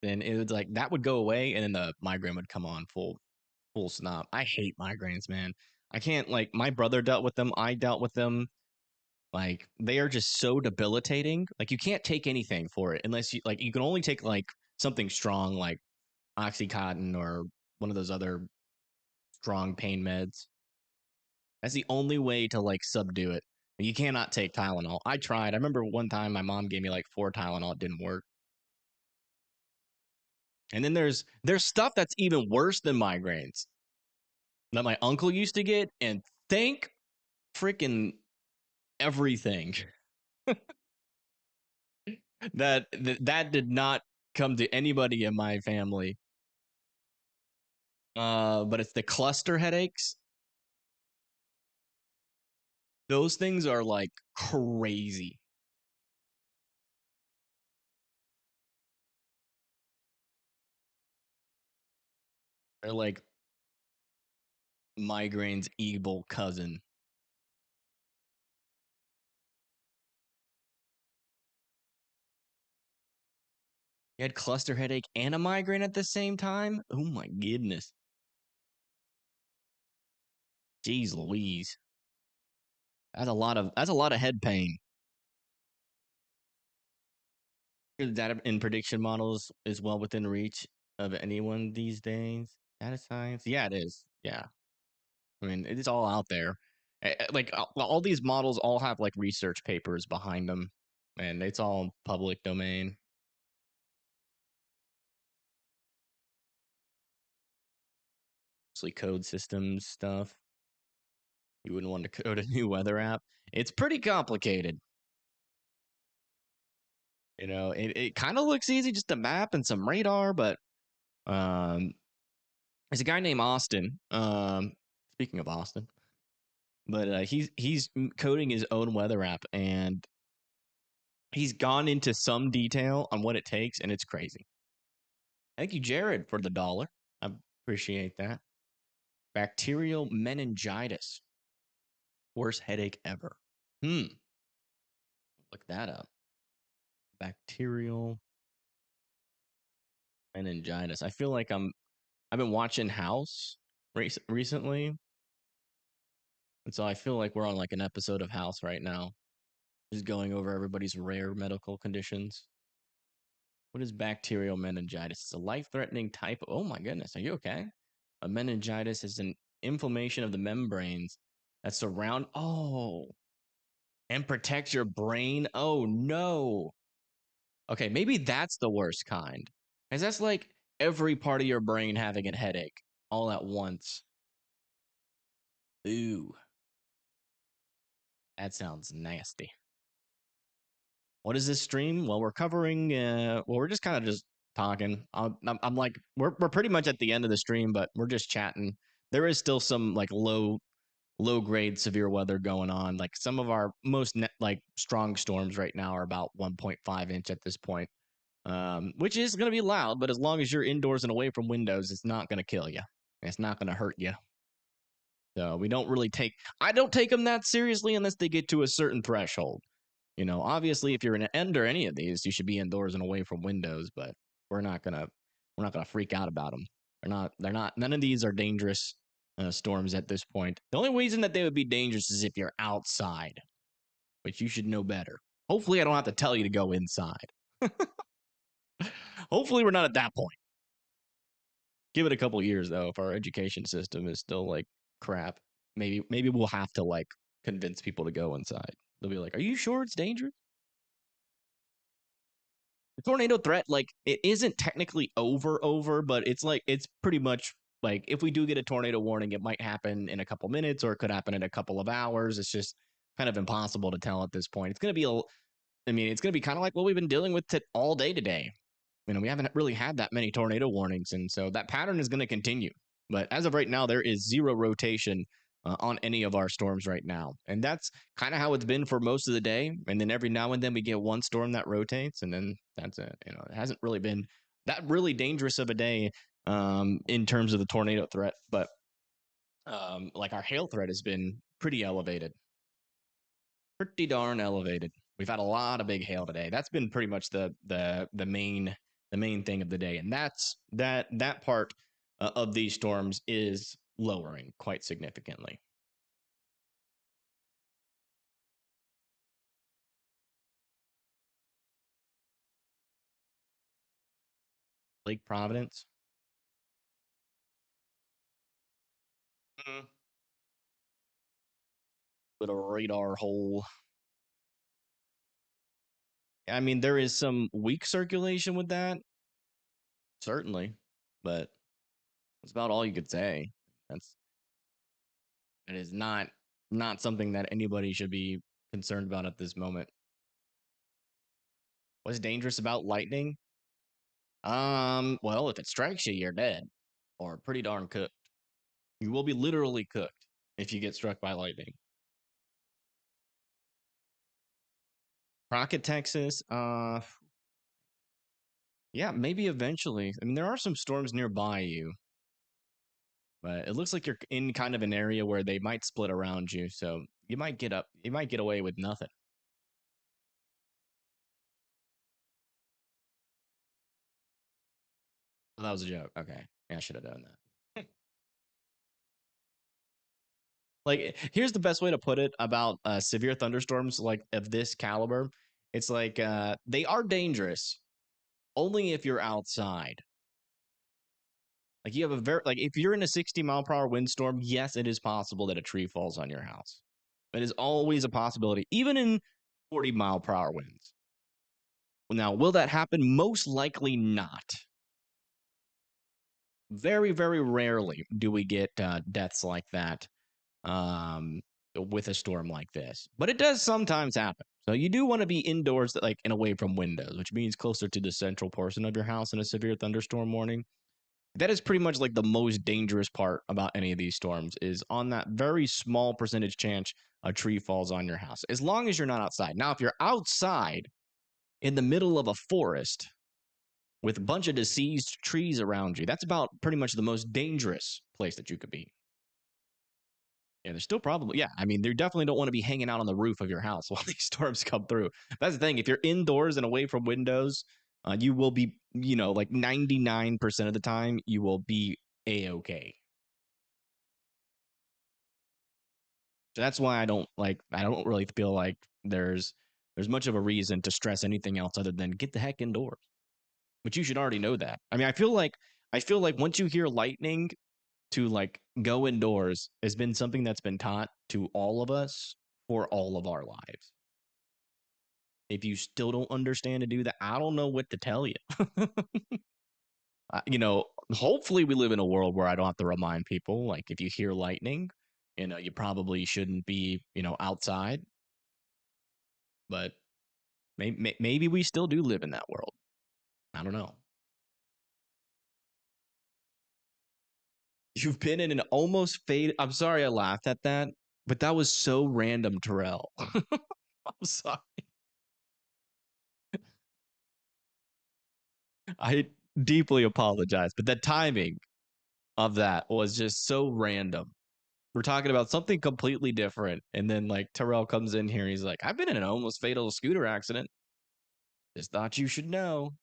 S1: Then it would like that would go away, and then the migraine would come on full snap. I hate migraines, man. I can't like my brother dealt with them. I dealt with them. Like they are just so debilitating. Like you can't take anything for it unless you like you can only take like something strong like Oxycontin or one of those other strong pain meds. That's the only way to like subdue it. You cannot take Tylenol. I tried. I remember one time my mom gave me like 4 Tylenol. It didn't work. And then there's stuff that's even worse than migraines that my uncle used to get, and thank freaking everything that did not come to anybody in my family. But it's the cluster headaches. Those things are like crazy. They're like Migraine's evil cousin. You had cluster headache and a migraine at the same time? Oh my goodness. Jeez Louise. That's a lot of head pain. Data in prediction models is well within reach of anyone these days. Data science? Yeah, it is. Yeah. I mean, it's all out there. Like all these models all have like research papers behind them, and it's all public domain. Mostly code systems stuff. You wouldn't want to code a new weather app. It's pretty complicated. It kind of looks easy, just a map and some radar, but um, there's a guy named Austin. Speaking of Austin, but he's coding his own weather app, and he's gone into some detail on what it takes, and it's crazy. Thank you, Jared, for the dollar. I appreciate that. Bacterial meningitis, worst headache ever. Look that up. Bacterial meningitis. I feel like I've been watching House recently, and so I feel like we're on like an episode of House right now, just going over everybody's rare medical conditions. What is bacterial meningitis? It's a life-threatening type. Oh my goodness, are you okay? A meningitis is an inflammation of the membranes that surround. Oh, and protect your brain. Oh no. Okay, maybe that's the worst kind, because that's like every part of your brain having a headache all at once. Ooh, that sounds nasty. What is this stream? Well, we're covering. We're just kind of just talking. I'm like, we're pretty much at the end of the stream, but we're just chatting. There is still some like low grade severe weather going on. Like some of our most like strong storms right now are about 1.5 inch at this point, which is going to be loud. But as long as you're indoors and away from windows, it's not going to kill you. It's not going to hurt you. So we don't really take. I don't take them that seriously unless they get to a certain threshold. Obviously, if you're an end or any of these, you should be indoors and away from windows. But we're not gonna freak out about them. They're not. None of these are dangerous storms at this point. The only reason that they would be dangerous is if you're outside, which you should know better. Hopefully, I don't have to tell you to go inside. Hopefully, we're not at that point. Give it a couple years though. If our education system is still like crap, maybe we'll have to like convince people to go inside. They'll be like, "Are you sure it's dangerous?" The tornado threat, like it isn't technically over, but it's pretty much like if we do get a tornado warning, it might happen in a couple minutes or it could happen in a couple of hours. It's just kind of impossible to tell at this point. It's gonna be I mean, it's gonna be kind of like what we've been dealing with all day today. We haven't really had that many tornado warnings, and so that pattern is going to continue. But as of right now, there is zero rotation on any of our storms right now, and that's kind of how it's been for most of the day. And then every now and then we get one storm that rotates, and then that's it. It hasn't really been that really dangerous of a day in terms of the tornado threat, but like our hail threat has been pretty elevated, pretty darn elevated. We've had a lot of big hail today. That's been pretty much the main thing of the day, and that part of these storms is lowering quite significantly. Lake Providence, little radar hole. I mean, there is some weak circulation with that, certainly, but that's about all you could say. It is not something that anybody should be concerned about at this moment. What's dangerous about lightning? Well, if it strikes you, you're dead, or pretty darn cooked. You will be literally cooked if you get struck by lightning. Crockett, Texas. Yeah, maybe eventually. I mean, there are some storms nearby you. But it looks like you're in kind of an area where they might split around you, so you might get away with nothing. Oh, that was a joke. Okay. Yeah, I should have done that. Like, here's the best way to put it about severe thunderstorms like of this caliber. It's like they are dangerous only if you're outside. Like you have a very like if you're in a 60-mile-per-hour windstorm, yes, it is possible that a tree falls on your house. It is always a possibility, even in 40-mile-per-hour winds. Now, will that happen? Most likely not. Very, very rarely do we get deaths like that um, with a storm like this, but it does sometimes happen. So you do want to be indoors, like and away from windows, which means closer to the central portion of your house in a severe thunderstorm warning. That is pretty much like the most dangerous part about any of these storms is on that very small percentage chance a tree falls on your house. As long as you're not outside. Now, if you're outside in the middle of a forest with a bunch of diseased trees around you, that's about pretty much the most dangerous place that you could be. Yeah, there's still probably, yeah. I mean, they definitely don't want to be hanging out on the roof of your house while these storms come through. That's the thing. If you're indoors and away from windows, you will be, like 99% of the time, you will be a-okay. So that's why I don't really feel like there's much of a reason to stress anything else other than get the heck indoors. But you should already know that. I mean, I feel like once you hear lightning to like go indoors has been something that's been taught to all of us for all of our lives. If you still don't understand to do that, I don't know what to tell you. Hopefully we live in a world where I don't have to remind people. Like if you hear lightning, you probably shouldn't be, outside. But maybe we still do live in that world. I don't know. You've been in an almost fade. I'm sorry I laughed at that, but that was so random, Terrell. I'm sorry. I deeply apologize, but the timing of that was just so random. We're talking about something completely different, and then like Terrell comes in here, he's like, "I've been in an almost fatal scooter accident. Just thought you should know."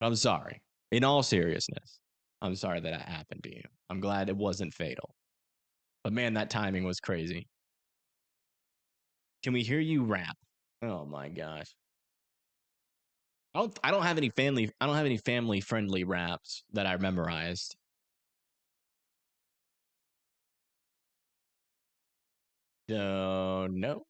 S1: I'm sorry. In all seriousness, I'm sorry that that happened to you. I'm glad it wasn't fatal. But man, that timing was crazy. Can we hear you rap? Oh my gosh. I don't have any family friendly raps that I memorized. No.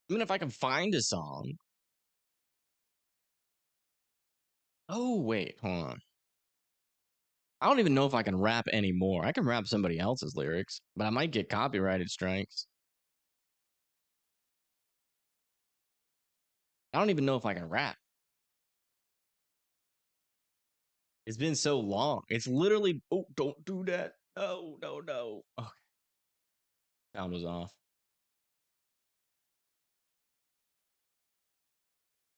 S1: I mean if I can find a song. Oh wait, hold on. I don't even know if I can rap anymore. I can rap somebody else's lyrics, but I might get copyrighted strikes. I don't even know if I can rap. It's been so long. It's literally, oh, don't do that. No, no, no. Okay, sound was off.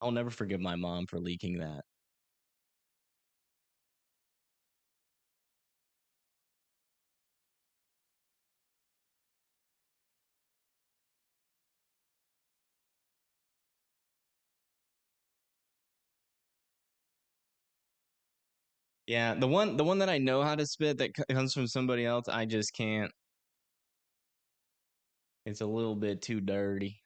S1: I'll never forgive my mom for leaking that. Yeah, the one that I know how to spit that comes from somebody else, I just can't. It's a little bit too dirty.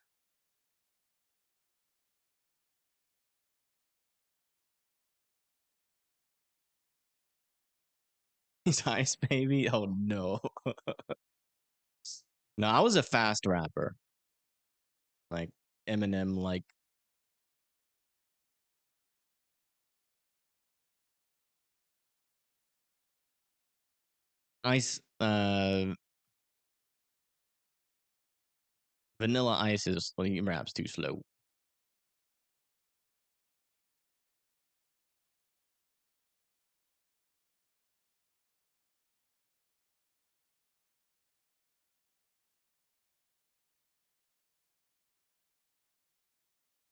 S1: He's Ice Baby. Oh no. No, I was a fast rapper. Like Eminem, like Ice Vanilla Ice is perhaps too slow.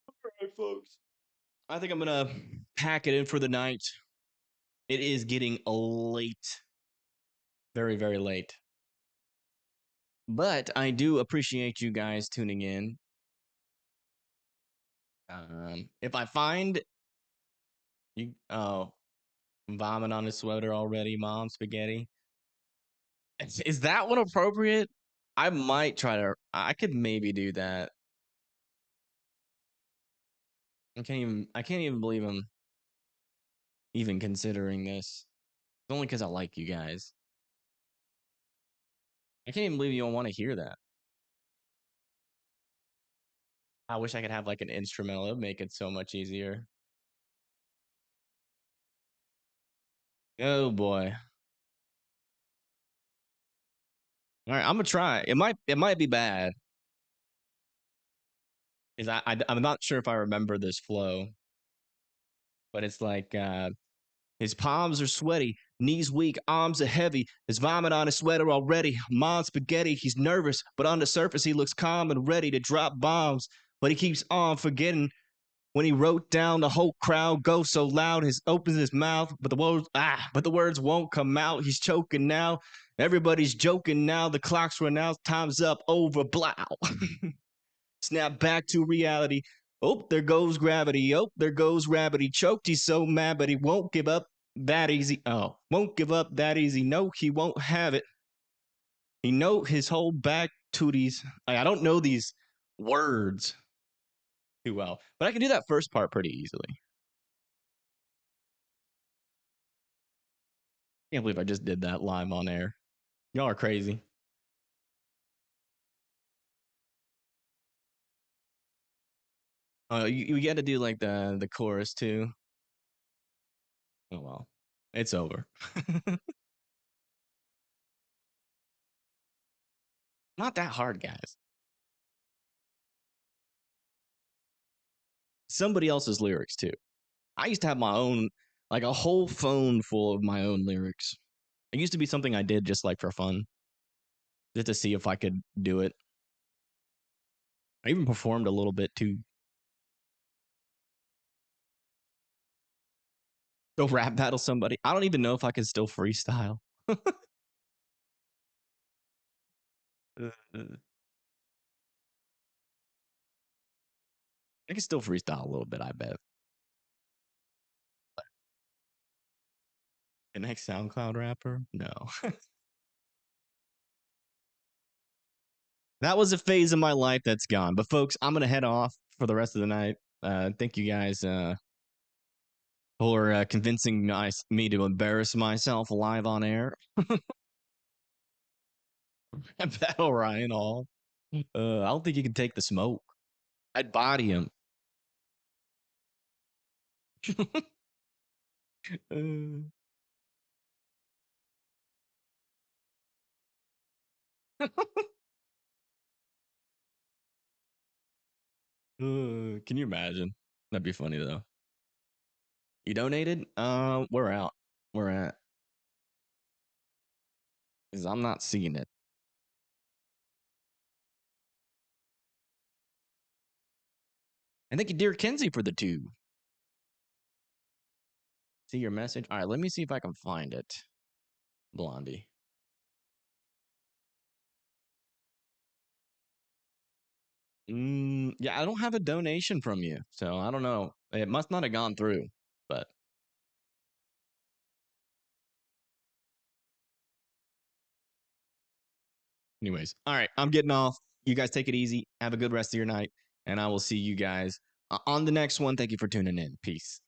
S1: All right, folks. I think I'm gonna pack it in for the night. It is getting late, very, very late. But I do appreciate you guys tuning in. If I find you, oh, vomit on his sweater already, mom, spaghetti. Is that one appropriate? I might try to. I could maybe do that. I can't even. I can't even believe I'm even considering this. It's only because I like you guys. I can't even believe you don't want to hear that. I wish I could have like an instrumental. It would make it so much easier. Oh boy. All right, I'm gonna try. It might be bad. Is I'm not sure if I remember this flow, but it's like his palms are sweaty, knees weak, arms are heavy. There's vomit on his sweater already. Mom's spaghetti. He's nervous, but on the surface he looks calm and ready to drop bombs. But he keeps on forgetting. When he wrote down, the whole crowd goes so loud, he opens his mouth, but the words won't come out. He's choking now. Everybody's joking now. The clock's run out. Time's up. Over. Blow. Snap back to reality. Oh, there goes gravity. Oh, there goes rabbit. He choked. He's so mad, but he won't give up that easy. Oh, won't give up that easy. No, he won't have it. He know his whole back tooties. I don't know these words too well, but I can do that first part pretty easily. Can't believe I just did that live on air. Y'all are crazy. You got to do like the chorus too. Oh well, it's over. Not that hard, guys. Somebody else's lyrics too. I used to have my own, like a whole phone full of my own lyrics. It used to be something I did just like for fun, just to see if I could do it. I even performed a little bit too. Go rap battle somebody. I don't even know if I can still freestyle. I can still freestyle a little bit, I bet. The next SoundCloud rapper? No. That was a phase of my life that's gone. But folks, I'm gonna head off for the rest of the night. Thank you guys for convincing me to embarrass myself live on air. Battle Ryan Hall. I don't think he can take the smoke. I'd body him. Can you imagine? That'd be funny though. You donated? We're out. We're at. Because I'm not seeing it. And thank you, dear Kenzie, for the 2. See your message? All right, let me see if I can find it. Blondie. Yeah, I don't have a donation from you, so I don't know. It must not have gone through, but anyways. All right, I'm getting off. You guys take it easy. Have a good rest of your night, and I will see you guys on the next one. Thank you for tuning in. Peace.